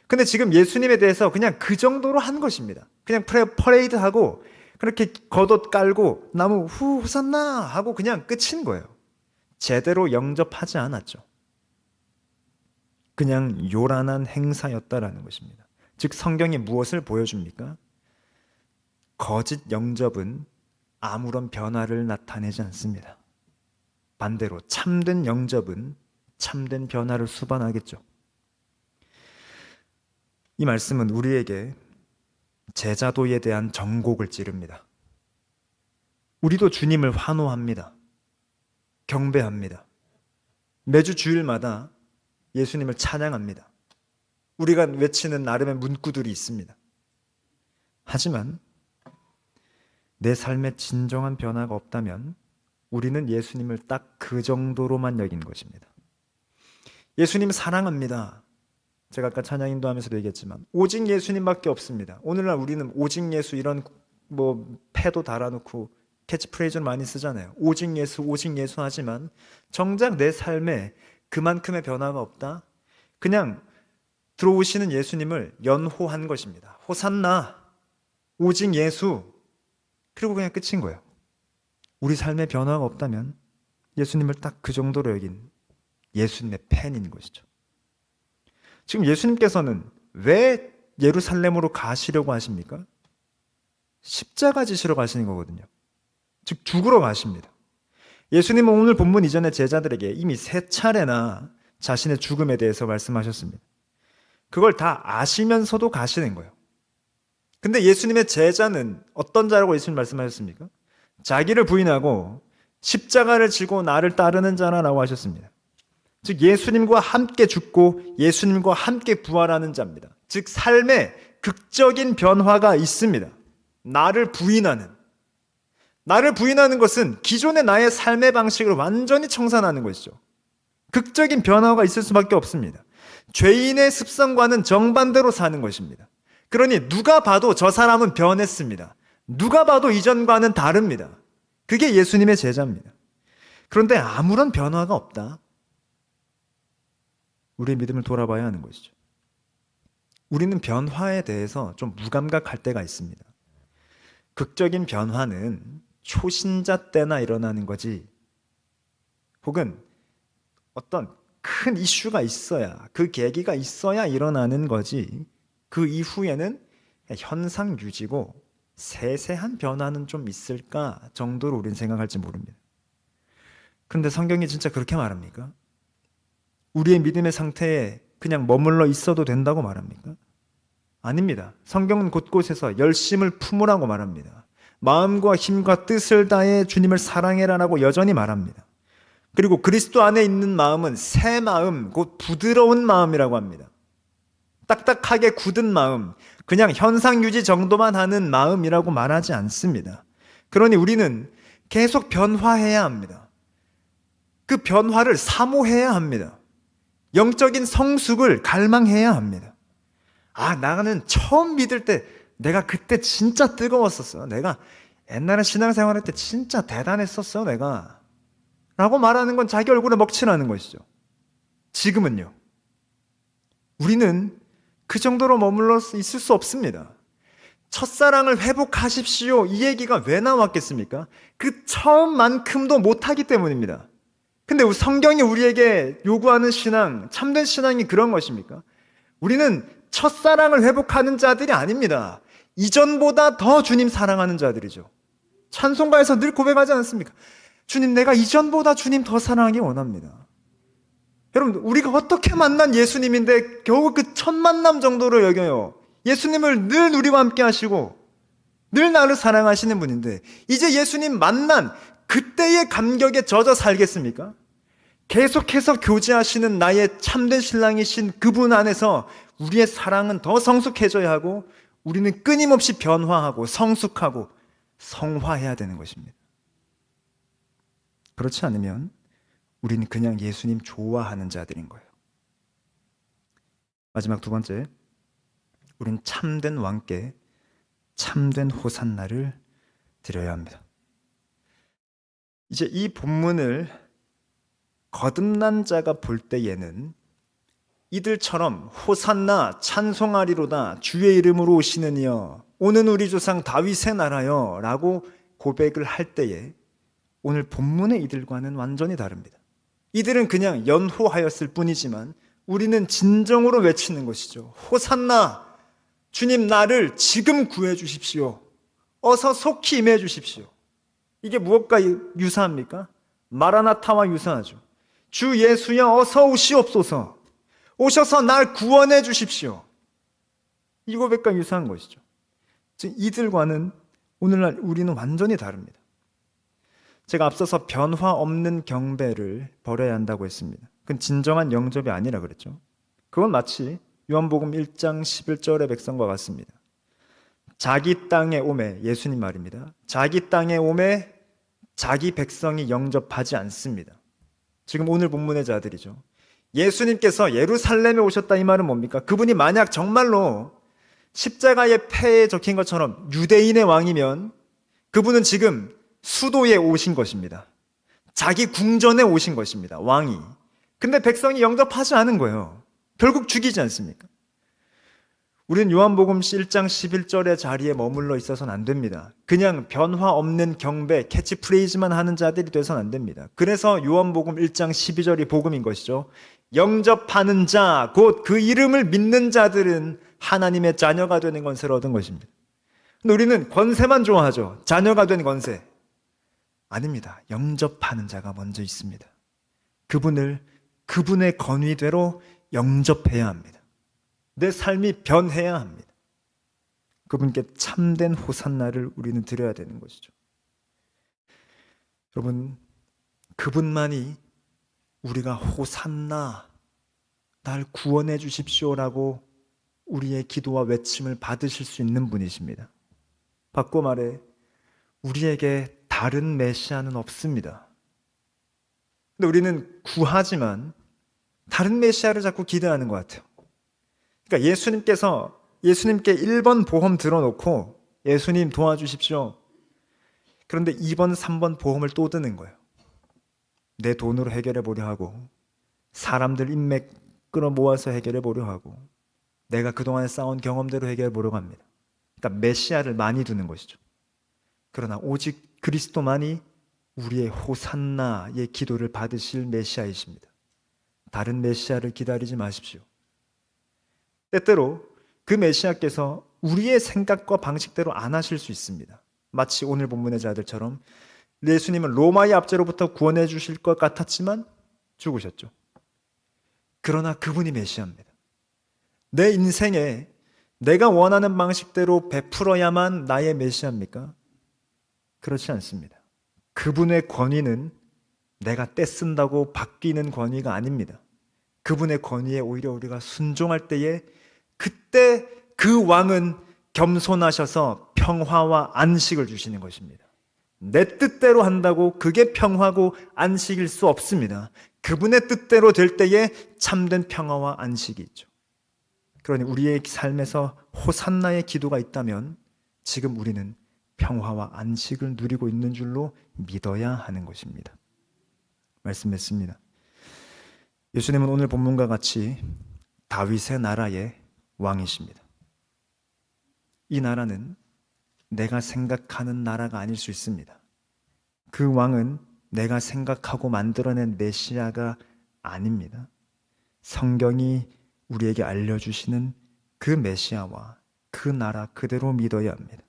근데 지금 예수님에 대해서 그냥 그 정도로 한 것입니다. 그냥 퍼레이드하고 그렇게 겉옷 깔고 나무 호산나 하고 그냥 끝인 거예요. 제대로 영접하지 않았죠. 그냥 요란한 행사였다라는 것입니다. 즉 성경이 무엇을 보여줍니까? 거짓 영접은 아무런 변화를 나타내지 않습니다. 반대로 참된 영접은 참된 변화를 수반하겠죠. 이 말씀은 우리에게 제자도에 대한 정곡을 찌릅니다. 우리도 주님을 환호합니다. 경배합니다. 매주 주일마다 예수님을 찬양합니다. 우리가 외치는 나름의 문구들이 있습니다. 하지만 내 삶에 진정한 변화가 없다면 우리는 예수님을 딱 그 정도로만 여긴 것입니다. 예수님 사랑합니다. 제가 아까 찬양 인도하면서도 얘기했지만 오직 예수님밖에 없습니다. 오늘날 우리는 오직 예수 이런 패도 달아놓고 캐치프레이즈를 많이 쓰잖아요. 오직 예수 하지만 정작 내 삶에 그만큼의 변화가 없다? 그냥 들어오시는 예수님을 연호한 것입니다. 호산나, 오직 예수, 그리고 그냥 끝인 거예요. 우리 삶에 변화가 없다면 예수님을 딱 그 정도로 여긴 예수님의 팬인 것이죠. 지금 예수님께서는 왜 예루살렘으로 가시려고 하십니까? 십자가 지시러 가시는 거거든요. 즉 죽으러 가십니다. 예수님은 오늘 본문 이전에 제자들에게 이미 3차례나 자신의 죽음에 대해서 말씀하셨습니다. 그걸 다 아시면서도 가시는 거예요. 근데 예수님의 제자는 어떤 자라고 예수님 말씀하셨습니까? 자기를 부인하고 십자가를 지고 나를 따르는 자라고 하셨습니다. 즉 예수님과 함께 죽고 예수님과 함께 부활하는 자입니다. 즉 삶에 극적인 변화가 있습니다. 나를 부인하는 것은 기존의 나의 삶의 방식을 완전히 청산하는 것이죠. 극적인 변화가 있을 수밖에 없습니다. 죄인의 습성과는 정반대로 사는 것입니다. 그러니 누가 봐도 저 사람은 변했습니다. 누가 봐도 이전과는 다릅니다. 그게 예수님의 제자입니다. 그런데 아무런 변화가 없다. 우리의 믿음을 돌아봐야 하는 것이죠. 우리는 변화에 대해서 좀 무감각할 때가 있습니다. 극적인 변화는 초신자 때나 일어나는 거지, 혹은 어떤 큰 이슈가 있어야, 그 계기가 있어야 일어나는 거지, 그 이후에는 현상 유지고 세세한 변화는 좀 있을까 정도로 우리는 생각할지 모릅니다. 그런데 성경이 진짜 그렇게 말합니까? 우리의 믿음의 상태에 그냥 머물러 있어도 된다고 말합니까? 아닙니다. 성경은 곳곳에서 열심을 품으라고 말합니다. 마음과 힘과 뜻을 다해 주님을 사랑해라라고 여전히 말합니다. 그리고 그리스도 안에 있는 마음은 새 마음, 곧 부드러운 마음이라고 합니다. 딱딱하게 굳은 마음, 그냥 현상 유지 정도만 하는 마음이라고 말하지 않습니다. 그러니 우리는 계속 변화해야 합니다. 그 변화를 사모해야 합니다. 영적인 성숙을 갈망해야 합니다. 나는 처음 믿을 때 내가 그때 진짜 뜨거웠었어. 내가 옛날에 신앙생활할 때 진짜 대단했었어. 내가 라고 말하는 건 자기 얼굴에 먹칠하는 것이죠. 지금은요, 우리는 그 정도로 머물러 있을 수 없습니다. 첫사랑을 회복하십시오, 이 얘기가 왜 나왔겠습니까? 그 처음만큼도 못하기 때문입니다. 근데 성경이 우리에게 요구하는 신앙, 참된 신앙이 그런 것입니까? 우리는 첫사랑을 회복하는 자들이 아닙니다. 이전보다 더 주님 사랑하는 자들이죠. 찬송가에서 늘 고백하지 않습니까? 주님, 내가 이전보다 주님 더 사랑하기 원합니다. 여러분, 우리가 어떻게 만난 예수님인데 겨우 그 첫 만남 정도로 여겨요. 예수님을 늘 우리와 함께 하시고 늘 나를 사랑하시는 분인데, 이제 예수님 만난 그때의 감격에 젖어 살겠습니까? 계속해서 교제하시는 나의 참된 신랑이신 그분 안에서 우리의 사랑은 더 성숙해져야 하고, 우리는 끊임없이 변화하고 성숙하고 성화해야 되는 것입니다. 그렇지 않으면 우리는 그냥 예수님 좋아하는 자들인 거예요. 마지막 두 번째, 우린 참된 왕께 참된 호산나를 드려야 합니다. 이제 이 본문을 거듭난 자가 볼 때에는 이들처럼 호산나 찬송하리로다 주의 이름으로 오시는 이여 오는 우리 조상 다윗의 나라여 라고 고백을 할 때에 오늘 본문의 이들과는 완전히 다릅니다. 이들은 그냥 연호하였을 뿐이지만 우리는 진정으로 외치는 것이죠. 호산나, 주님 나를 지금 구해 주십시오. 어서 속히 임해 주십시오. 이게 무엇과 유사합니까? 마라나타와 유사하죠. 주 예수여 어서 오시옵소서. 오셔서 날 구원해 주십시오. 이 고백과 유사한 것이죠. 즉 이들과는 오늘날 우리는 완전히 다릅니다. 제가 앞서서 변화 없는 경배를 버려야 한다고 했습니다. 그건 진정한 영접이 아니라 그랬죠. 그건 마치 요한복음 1장 11절의 백성과 같습니다. 자기 땅에 오매, 예수님 말입니다. 자기 땅에 오매 자기 백성이 영접하지 않습니다. 지금 오늘 본문의 자들이죠. 예수님께서 예루살렘에 오셨다, 이 말은 뭡니까? 그분이 만약 정말로 십자가의 패에 적힌 것처럼 유대인의 왕이면 그분은 지금 수도에 오신 것입니다. 자기 궁전에 오신 것입니다, 왕이. 근데 백성이 영접하지 않은 거예요. 결국 죽이지 않습니까? 우리는 요한복음 1장 11절의 자리에 머물러 있어서는 안 됩니다. 그냥 변화 없는 경배, 캐치프레이즈만 하는 자들이 돼서는 안 됩니다. 그래서 요한복음 1장 12절이 복음인 것이죠. 영접하는 자, 곧 그 이름을 믿는 자들은 하나님의 자녀가 되는 권세를 얻은 것입니다. 근데 우리는 권세만 좋아하죠. 자녀가 된 권세. 아닙니다. 영접하는 자가 먼저 있습니다. 그분을 그분의 건의대로 영접해야 합니다. 내 삶이 변해야 합니다. 그분께 참된 호산나를 우리는 드려야 되는 것이죠. 여러분, 그분만이 우리가 호산나, 날 구원해 주십시오라고 우리의 기도와 외침을 받으실 수 있는 분이십니다. 바꿔 말해 우리에게 다른 메시아는 없습니다. 근데 우리는 구하지만 다른 메시아를 자꾸 기대하는 것 같아요. 그러니까 예수님께서 예수님께 1번 보험 들어놓고 예수님 도와주십시오. 그런데 2번, 3번 보험을 또 드는 거예요. 내 돈으로 해결해 보려 하고, 사람들 인맥 끌어모아서 해결해 보려 하고, 내가 그동안에 쌓은 경험대로 해결해 보려고 합니다. 그러니까 메시아를 많이 두는 것이죠. 그러나 오직 그리스도만이 우리의 호산나의 기도를 받으실 메시아이십니다. 다른 메시아를 기다리지 마십시오. 때때로 그 메시아께서 우리의 생각과 방식대로 안 하실 수 있습니다. 마치 오늘 본문의 자들처럼 예수님은 로마의 압제로부터 구원해 주실 것 같았지만 죽으셨죠. 그러나 그분이 메시아입니다. 내 인생에 내가 원하는 방식대로 베풀어야만 나의 메시아입니까? 그렇지 않습니다. 그분의 권위는 내가 떼쓴다고 바뀌는 권위가 아닙니다. 그분의 권위에 오히려 우리가 순종할 때에 그때 그 왕은 겸손하셔서 평화와 안식을 주시는 것입니다. 내 뜻대로 한다고 그게 평화고 안식일 수 없습니다. 그분의 뜻대로 될 때에 참된 평화와 안식이 있죠. 그러니 우리의 삶에서 호산나의 기도가 있다면 지금 우리는 평화와 안식을 누리고 있는 줄로 믿어야 하는 것입니다. 말씀했습니다. 예수님은 오늘 본문과 같이 다윗의 나라의 왕이십니다. 이 나라는 내가 생각하는 나라가 아닐 수 있습니다. 그 왕은 내가 생각하고 만들어낸 메시아가 아닙니다. 성경이 우리에게 알려주시는 그 메시아와 그 나라 그대로 믿어야 합니다.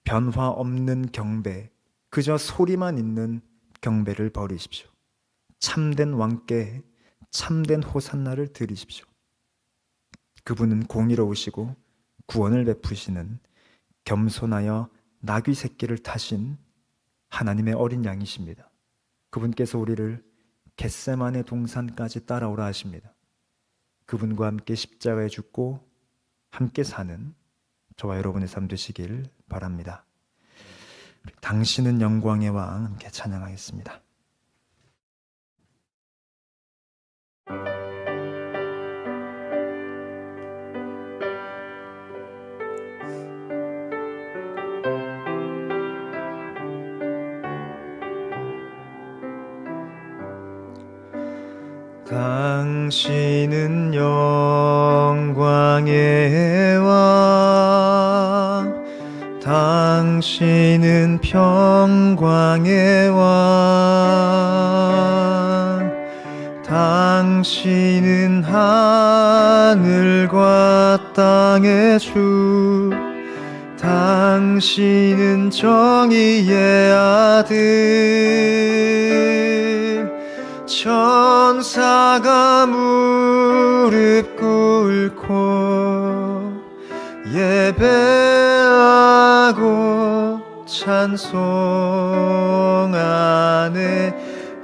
변화 없는 경배, 그저 소리만 있는 경배를 버리십시오. 참된 왕께 참된 호산나를 드리십시오. 그분은 공의로우시고 구원을 베푸시는 겸손하여 나귀 새끼를 타신 하나님의 어린 양이십니다. 그분께서 우리를 겟세마네 동산까지 따라오라 하십니다. 그분과 함께 십자가에 죽고 함께 사는 저와 여러분의 삶 되시길 바랍니다. 당신은 영광의 왕 함께 찬양하겠습니다. 당신은 영광의 왕, 당신은 평강의 왕, 당신은 하늘과 땅의 주, 당신은 정의의 아들. 천사가 무릎 꿇고 예배하고 찬송하네.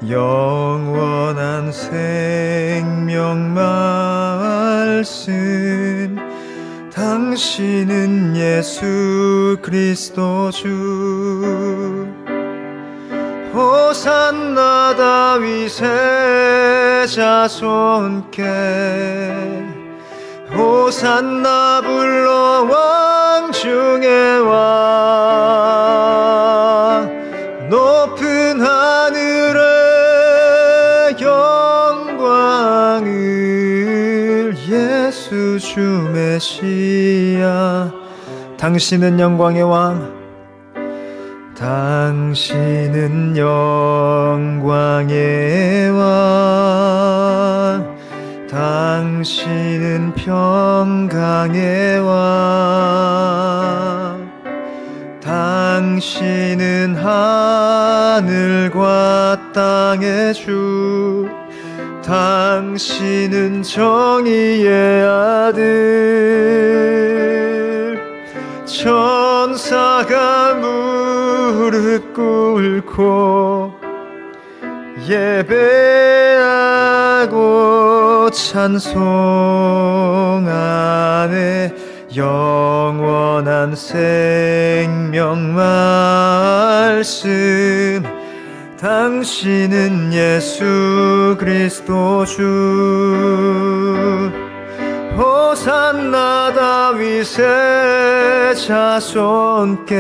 영원한 생명 말씀, 당신은 예수 그리스도 주. 호산나 다윗의 자손께, 호산나 불러 왕 중의 왕. 높은 하늘의 영광을 예수 주 메시아. 당신은 영광의 왕, 당신은 영광의 왕, 당신은 평강의 왕, 당신은 하늘과 땅의 주, 당신은 정의의 아들. 천사가 무릎 꿇고 예배하고 찬송하네. 영원한 생명 말씀, 당신은 예수 그리스도 주. 호산나 다윗의 자손께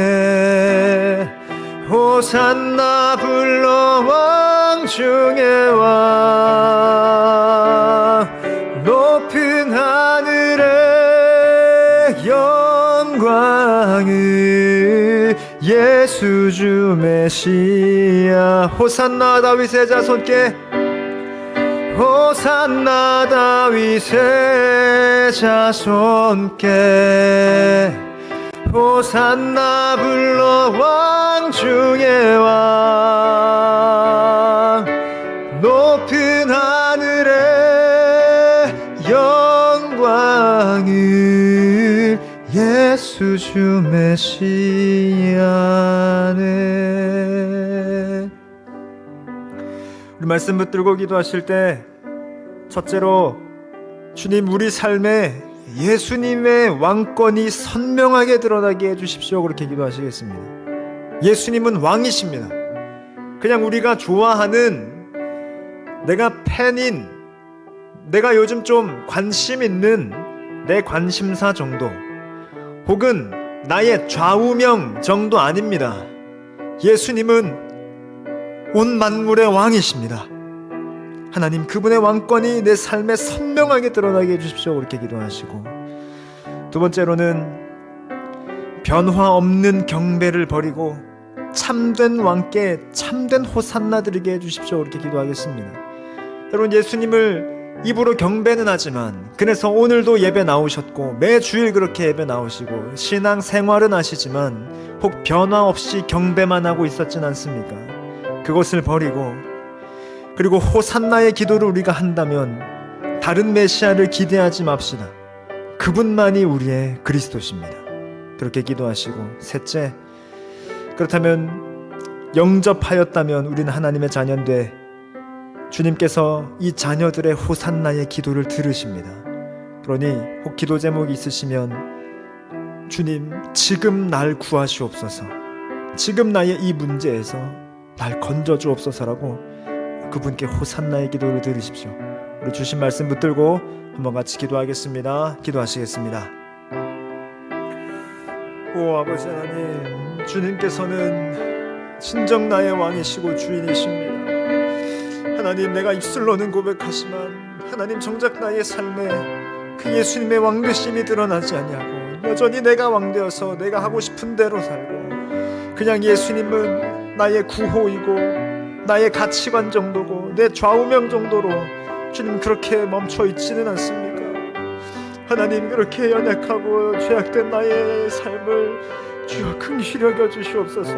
호산나 불러 왕 중의 왕 높은 하늘의 영광을 예수 주 메시아 호산나 다윗의 자손께 호산나 다윗의 자손께 호산나 불러 왕 중의 왕 높은 하늘의 영광을 예수 주 메시아네. 우리 말씀 붙들고 기도하실 때 첫째로 주님 우리 삶에 예수님의 왕권이 선명하게 드러나게 해주십시오. 그렇게 기도하시겠습니다. 예수님은 왕이십니다. 그냥 우리가 좋아하는 내가 팬인 내가 요즘 좀 관심 있는 내 관심사 정도 혹은 나의 좌우명 정도 아닙니다. 예수님은 온 만물의 왕이십니다. 하나님 그분의 왕권이 내 삶에 선명하게 드러나게 해주십시오. 그렇게 기도하시고 두 번째로는 변화 없는 경배를 버리고 참된 왕께 참된 호산나 드리게 해주십시오. 그렇게 기도하겠습니다. 여러분 예수님을 입으로 경배는 하지만 그래서 오늘도 예배 나오셨고 매주일 그렇게 예배 나오시고 신앙 생활은 하시지만 혹 변화 없이 경배만 하고 있었진 않습니까? 그것을 버리고 그리고 호산나의 기도를 우리가 한다면 다른 메시아를 기대하지 맙시다. 그분만이 우리의 그리스도십니다. 그렇게 기도하시고 셋째, 그렇다면 영접하였다면 우리는 하나님의 자녀인데 주님께서 이 자녀들의 호산나의 기도를 들으십니다. 그러니 혹 기도 제목이 있으시면 주님 지금 날 구하시옵소서, 지금 나의 이 문제에서 날 건져주옵소서라고 그분께 호산나의 기도를 들으십시오. 우리 주신 말씀 붙들고 한번 같이 기도하겠습니다. 기도하시겠습니다. 오 아버지 하나님, 주님께서는 진정 나의 왕이시고 주인이십니다. 하나님 내가 입술로는 고백하지만 하나님 정작 나의 삶에 그 예수님의 왕되심이 드러나지 아니하고 여전히 내가 왕되어서 내가 하고 싶은 대로 살고 그냥 예수님은 나의 구호이고 나의 가치관 정도고 내 좌우명 정도로 주님 그렇게 멈춰 있지는 않습니까? 하나님 그렇게 연약하고 죄악된 나의 삶을 주여 긍휼히 여겨 주시옵소서.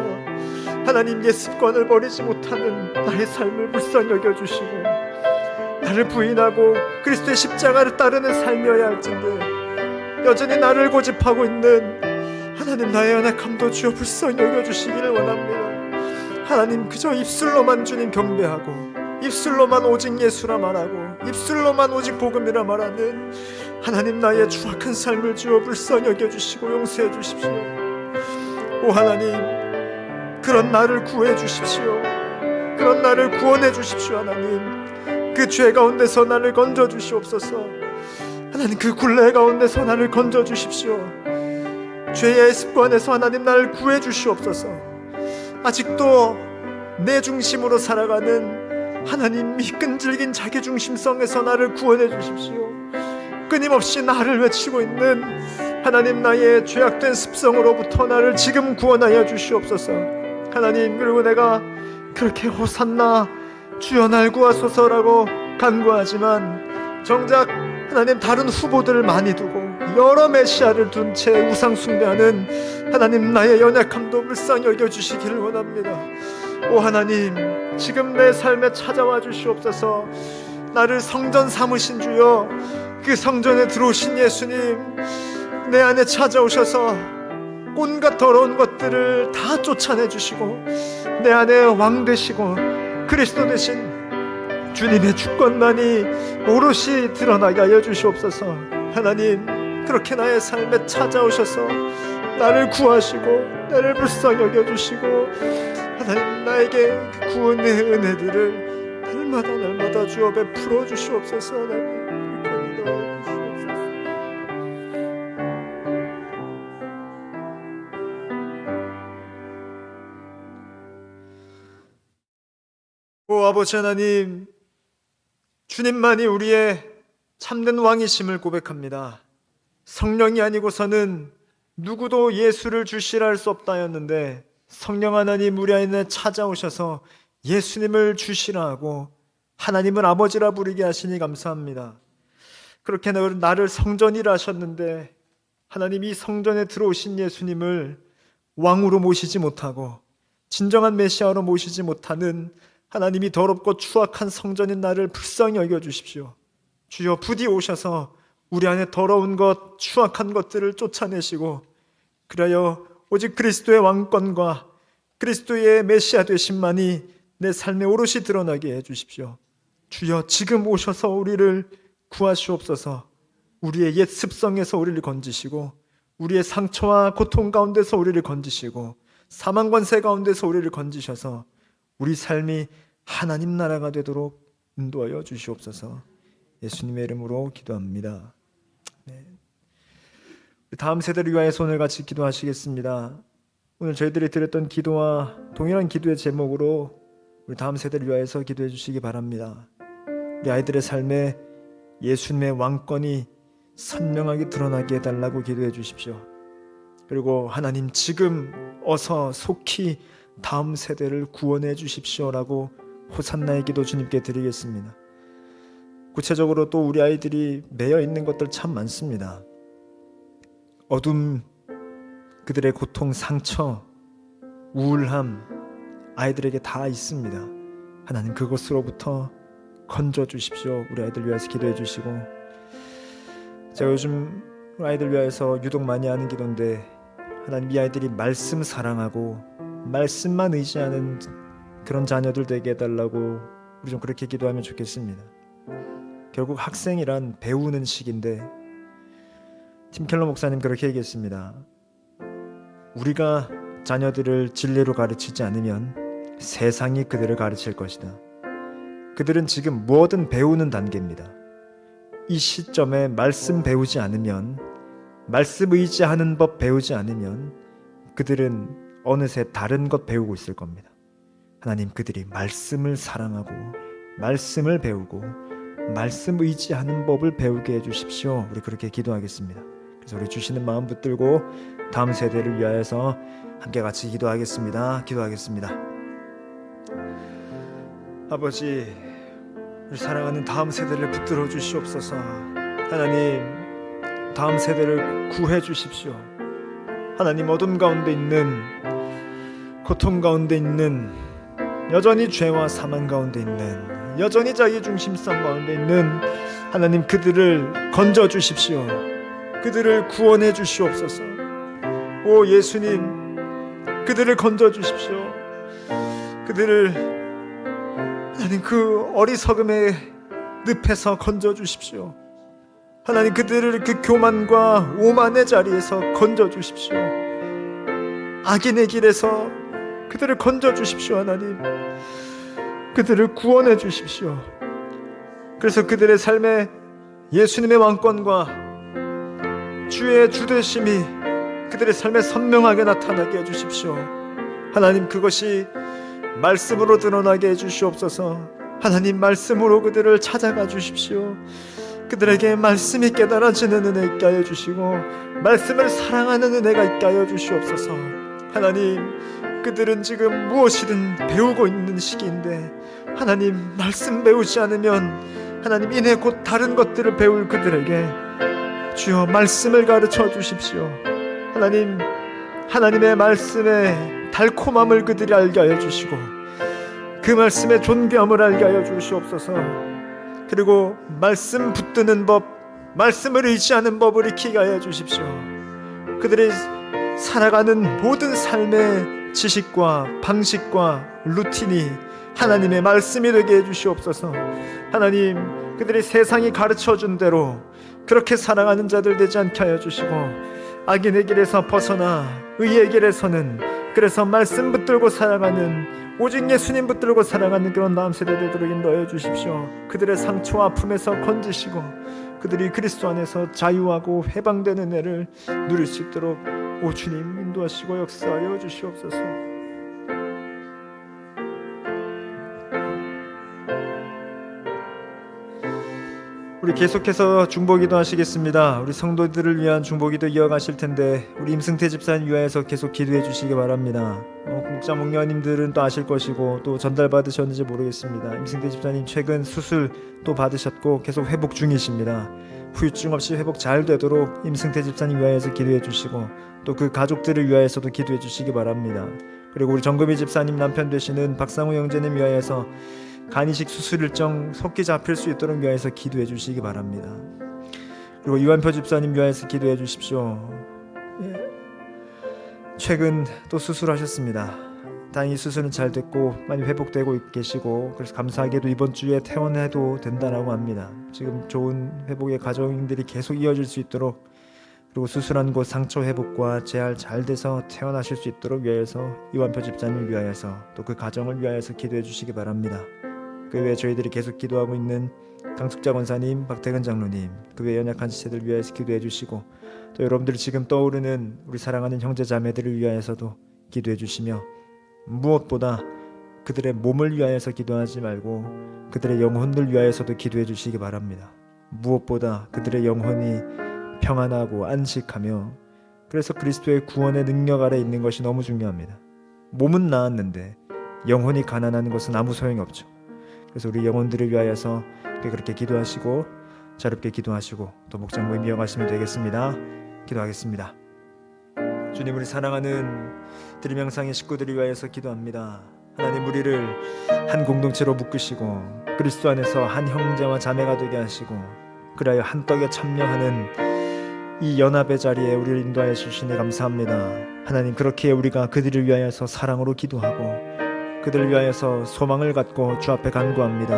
하나님 옛 습관을 버리지 못하는 나의 삶을 불쌍히 여겨 주시고 나를 부인하고 그리스도의 십자가를 따르는 삶이어야 할텐데 여전히 나를 고집하고 있는 하나님 나의 연약함도 주여 불쌍히 여겨 주시기를 원합니다. 하나님 그저 입술로만 주님 경배하고 입술로만 오직 예수라 말하고 입술로만 오직 복음이라 말하는 하나님 나의 추악한 삶을 주여 불쌍히 여겨주시고 용서해 주십시오. 오 하나님 그런 나를 구해 주십시오. 그런 나를 구원해 주십시오. 하나님 그 죄 가운데서 나를 건져 주시옵소서. 하나님 그 굴레 가운데서 나를 건져 주십시오. 죄의 습관에서 하나님 나를 구해 주시옵소서. 아직도 내 중심으로 살아가는 하나님 이 끈질긴 자기중심성에서 나를 구원해 주십시오. 끊임없이 나를 외치고 있는 하나님 나의 죄악된 습성으로부터 나를 지금 구원하여 주시옵소서. 하나님 그리고 내가 그렇게 호산나 주여 날 구하소서라고 간구하지만 정작 하나님 다른 후보들을 많이 두고 여러 메시아를 둔 채 우상 숭배하는 하나님 나의 연약함도 불쌍히 여겨주시기를 원합니다. 오 하나님 지금 내 삶에 찾아와 주시옵소서. 나를 성전 삼으신 주여 그 성전에 들어오신 예수님 내 안에 찾아오셔서 온갖 더러운 것들을 다 쫓아내 주시고 내 안에 왕 되시고 그리스도 되신 주님의 주권만이 오롯이 드러나게 하여 주시옵소서. 하나님 그렇게 나의 삶에 찾아오셔서 나를 구하시고 나를 불쌍히 여겨주시고 하나님 나에게 그 구원의 은혜들을 날마다 주여 베풀어 주시옵소서. 하나님 그렇게 믿어 주시옵소서. 오 아버지 하나님, 주님만이 우리의 참된 왕이심을 고백합니다. 성령이 아니고서는 누구도 예수를 주시라 할 수 없다 하였는데, 성령 하나님 우리 안에 찾아오셔서 예수님을 주시라 하고 하나님을 아버지라 부르게 하시니 감사합니다. 그렇게 나를 성전이라 하셨는데, 하나님 이 성전에 들어오신 예수님을 왕으로 모시지 못하고 진정한 메시아로 모시지 못하는 하나님이 더럽고 추악한 성전인 나를 불쌍히 여겨주십시오. 주여, 부디 오셔서 우리 안에 더러운 것, 추악한 것들을 쫓아내시고, 그리하여 오직 그리스도의 왕권과 그리스도의 메시아 되심만이 내 삶에 오롯이 드러나게 해주십시오. 주여, 지금 오셔서 우리를 구하시옵소서. 우리의 옛 습성에서 우리를 건지시고, 우리의 상처와 고통 가운데서 우리를 건지시고, 사망 권세 가운데서 우리를 건지셔서 우리 삶이 하나님 나라가 되도록 인도하여 주시옵소서. 예수님의 이름으로 기도합니다. 네. 다음 세대를 위하여서 오늘 같이 기도하시겠습니다. 오늘 저희들이 드렸던 기도와 동일한 기도의 제목으로 우리 다음 세대를 위하여서 기도해 주시기 바랍니다. 우리 아이들의 삶에 예수님의 왕권이 선명하게 드러나게 해달라고 기도해 주십시오. 그리고 하나님, 지금 어서 속히 다음 세대를 구원해 주십시오라고 호산나의 기도 주님께 드리겠습니다. 구체적으로 또 우리 아이들이 매여 있는 것들 참 많습니다. 어둠, 그들의 고통, 상처, 우울함, 아이들에게 다 있습니다. 하나님, 그것으로부터 건져 주십시오. 우리 아이들 위해서 기도해 주시고, 제가 요즘 아이들 위해서 유독 많이 하는 기도인데, 하나님, 이 아이들이 말씀 사랑하고 말씀만 의지하는 그런 자녀들 되게 해달라고 우리 좀 그렇게 기도하면 좋겠습니다. 결국 학생이란 배우는 시기인데, 팀 켈러 목사님 그렇게 얘기했습니다. 우리가 자녀들을 진리로 가르치지 않으면 세상이 그들을 가르칠 것이다. 그들은 지금 뭐든 배우는 단계입니다. 이 시점에 말씀 배우지 않으면, 말씀 의지하는 법 배우지 않으면 그들은 어느새 다른 것 배우고 있을 겁니다. 하나님, 그들이 말씀을 사랑하고 말씀을 배우고 말씀 의지하는 법을 배우게 해주십시오. 우리 그렇게 기도하겠습니다. 그래서 우리 주시는 마음 붙들고 다음 세대를 위하여서 함께 같이 기도하겠습니다. 아버지, 우리 사랑하는 다음 세대를 붙들어 주시옵소서. 하나님, 다음 세대를 구해 주십시오. 하나님, 어둠 가운데 있는, 고통 가운데 있는, 여전히 죄와 사망 가운데 있는, 여전히 자기 중심성 가운데 있는 하나님, 그들을 건져 주십시오. 그들을 구원해 주시옵소서. 오 예수님, 그들을 건져 주십시오. 그들을 하나님 그 어리석음의 늪에서 건져 주십시오. 하나님, 그들을 그 교만과 오만의 자리에서 건져 주십시오. 악인의 길에서 그들을 건져 주십시오. 하나님, 그들을 구원해 주십시오. 그래서 그들의 삶에 예수님의 왕권과 주의 주되심이 그들의 삶에 선명하게 나타나게 해주십시오. 하나님, 그것이 말씀으로 드러나게 해주시옵소서. 하나님, 말씀으로 그들을 찾아가 주십시오. 그들에게 말씀이 깨달아지는 은혜 있게 하여 주시고, 말씀을 사랑하는 은혜가 있게 하여 주시옵소서. 하나님, 그들은 지금 무엇이든 배우고 있는 시기인데, 하나님, 말씀 배우지 않으면 하나님 이내 곧 다른 것들을 배울 그들에게 주여 말씀을 가르쳐 주십시오. 하나님, 하나님의 말씀의 달콤함을 그들이 알게 하여 주시고, 그 말씀의 존귀함을 알게 하여 주시옵소서. 그리고 말씀 붙드는 법, 말씀을 의지하는 법을 익히게 하여 주십시오. 그들이 살아가는 모든 삶의 지식과 방식과 루틴이 하나님의 말씀이 되게 해주시옵소서. 하나님, 그들이 세상이 가르쳐준 대로 그렇게 살아가는 자들 되지 않게 하여 주시고, 악인의 길에서 벗어나 의의 길에 서는, 그래서 말씀 붙들고 살아가는, 오직 예수님 붙들고 살아가는 그런 다음 세대 되도록 인도하여 주십시오. 그들의 상처와 아픔에서 건지시고, 그들이 그리스도 안에서 자유하고 해방되는 은혜를 누릴 수 있도록 오 주님 인도하시고 역사하여 주시옵소서. 우리 계속해서 중보기도 하시겠습니다. 우리 성도들을 위한 중보기도 이어가실 텐데 우리 임승태 집사님 위하여서 계속 기도해 주시기 바랍니다. 목자 목녀님들은 또 아실 것이고 또 전달 받으셨는지 모르겠습니다. 임승태 집사님 최근 수술 또 받으셨고 계속 회복 중이십니다. 후유증 없이 회복 잘 되도록 임승태 집사님 위하여서 기도해 주시고 또 그 가족들을 위하여서도 기도해 주시기 바랍니다. 그리고 우리 정금희 집사님 남편 되시는 박상우 형제님 위하여서 간이식 수술 일정 속기 잡힐 수 있도록 위하여서 기도해 주시기 바랍니다. 그리고 유한표 집사님 위하여서 기도해 주십시오. 최근 또 수술하셨습니다. 다행히 수술은 잘 됐고 많이 회복되고 계시고 그래서 감사하게도 이번 주에 퇴원해도 된다라고 합니다. 지금 좋은 회복의 과정들이 계속 이어질 수 있도록 그리고 수술한 곳 상처 회복과 재활 잘 돼서 퇴원하실 수 있도록 위하여서 유한표 집사님을 위하여서 또 그 가정을 위하여서 기도해 주시기 바랍니다. 그 외에 저희들이 계속 기도하고 있는 강숙자 권사님, 박태근 장로님, 그 외 연약한 지체들 위하여서 기도해 주시고 또 여러분들 지금 떠오르는 우리 사랑하는 형제 자매들을 위하여서도 기도해 주시며 무엇보다 그들의 몸을 위하여서 기도하지 말고 그들의 영혼들 위하여서도 기도해 주시기 바랍니다. 무엇보다 그들의 영혼이 평안하고 안식하며 그래서 그리스도의 구원의 능력 아래 있는 것이 너무 중요합니다. 몸은 나았는데 영혼이 가난한 것은 아무 소용이 없죠. 그래서 우리 영혼들을 위하여서 그렇게 기도하시고 자립게 기도하시고 또 목장 모임 이어가시면 되겠습니다. 기도하겠습니다. 주님, 우리 사랑하는 드림영상의 식구들을 위하여서 기도합니다. 하나님, 우리를 한 공동체로 묶으시고 그리스도 안에서 한 형제와 자매가 되게 하시고 그리하여 한 떡에 참여하는 이 연합의 자리에 우리를 인도하여 주시니 감사합니다. 하나님, 그렇게 우리가 그들을 위하여서 사랑으로 기도하고 그들을 위하여서 소망을 갖고 주 앞에 간구합니다.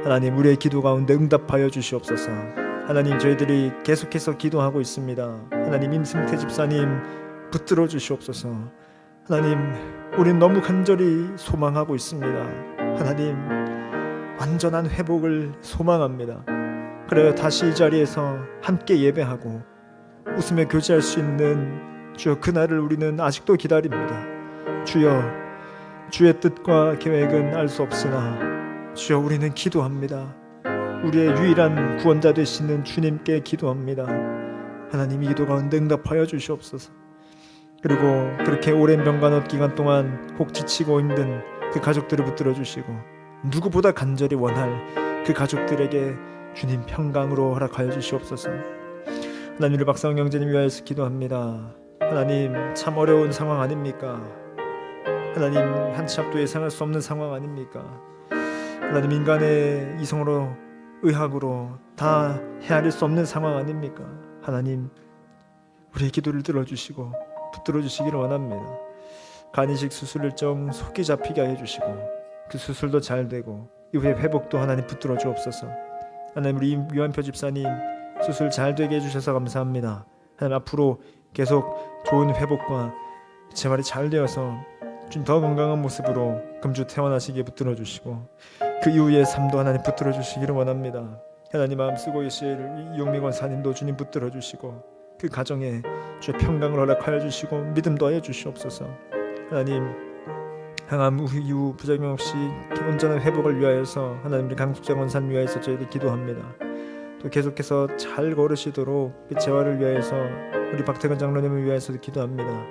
하나님, 우리의 기도 가운데 응답하여 주시옵소서. 하나님, 저희들이 계속해서 기도하고 있습니다. 하나님, 임승태 집사님 붙들어 주시옵소서. 하나님, 우린 너무 간절히 소망하고 있습니다. 하나님, 완전한 회복을 소망합니다. 그래야 다시 이 자리에서 함께 예배하고 웃으며 교제할 수 있는 주여 그날을 우리는 아직도 기다립니다. 주여, 주의 뜻과 계획은 알 수 없으나 주여 우리는 기도합니다. 우리의 유일한 구원자 되시는 주님께 기도합니다. 하나님, 이 기도 가운데 응답하여 주시옵소서. 그리고 그렇게 오랜 병간호 기간 동안 혹 지치고 힘든 그 가족들을 붙들어 주시고 누구보다 간절히 원할 그 가족들에게 주님 평강으로 허락하여 주시옵소서. 하나님, 우리 박상영 형제님 위하여서 기도합니다. 하나님, 참 어려운 상황 아닙니까? 하나님, 한치 앞도 예상할 수 없는 상황 아닙니까? 하나님, 인간의 이성으로 의학으로 다 헤아릴 수 없는 상황 아닙니까? 하나님, 우리의 기도를 들어주시고 붙들어 주시기를 원합니다. 간이식 수술 일정 속이 잡히게 해주시고 그 수술도 잘 되고 이후에 회복도 하나님 붙들어 주옵소서. 하나님, 우리 유한표 집사님 수술 잘 되게 해주셔서 감사합니다. 하나님, 앞으로 계속 좋은 회복과 재활이 잘 되어서 주님 더 건강한 모습으로 금주 퇴원하시기에 붙들어 주시고 그 이후의 삶도 하나님 붙들어 주시기를 원합니다. 하나님, 마음 쓰고 계실 이용미 권사님도 주님 붙들어 주시고 그 가정에 주의 평강을 허락하여 주시고 믿음 더하여 주시옵소서. 하나님, 항암 이후 부작용 없이 온전한 회복을 위하여서 하나님, 우리 강숙자 권사님 위하여서 저희들 기도합니다. 또 계속해서 잘 걸으시도록 그 재활을 위하여서 우리 박태근 장로님을 위하여서도 기도합니다.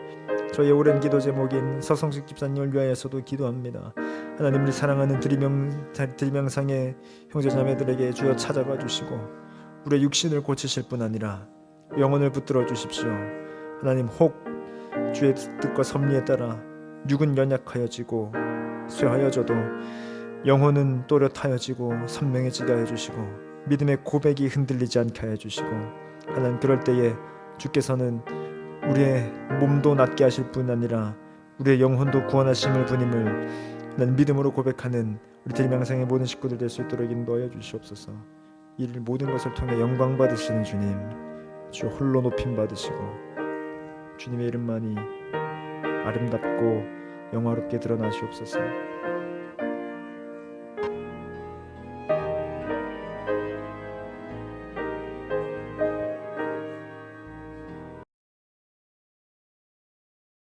저희의 오랜 기도 제목인 서성식 집사님을 위하여서도 기도합니다. 하나님, 우리 사랑하는 드림영상의 형제자매들에게 주여 찾아가 주시고 우리의 육신을 고치실 뿐 아니라 영혼을 붙들어 주십시오. 하나님, 혹 주의 뜻과 섭리에 따라 육은 연약하여지고 쇠하여져도 영혼은 또렷하여지고 선명해지게 하여 주시고 믿음의 고백이 흔들리지 않게 하여 주시고 하나님, 그럴 때에 주께서는 우리의 몸도 낫게 하실 뿐 아니라 우리의 영혼도 구원하심을 분임을 난 믿음으로 고백하는 우리 드림영상의 모든 식구들 될 수 있도록 인도하여 주시옵소서. 이 모든 것을 통해 영광 받으시는 주님, 주 홀로 높임 받으시고 주님의 이름만이 아름답고 영화롭게 드러나시옵소서.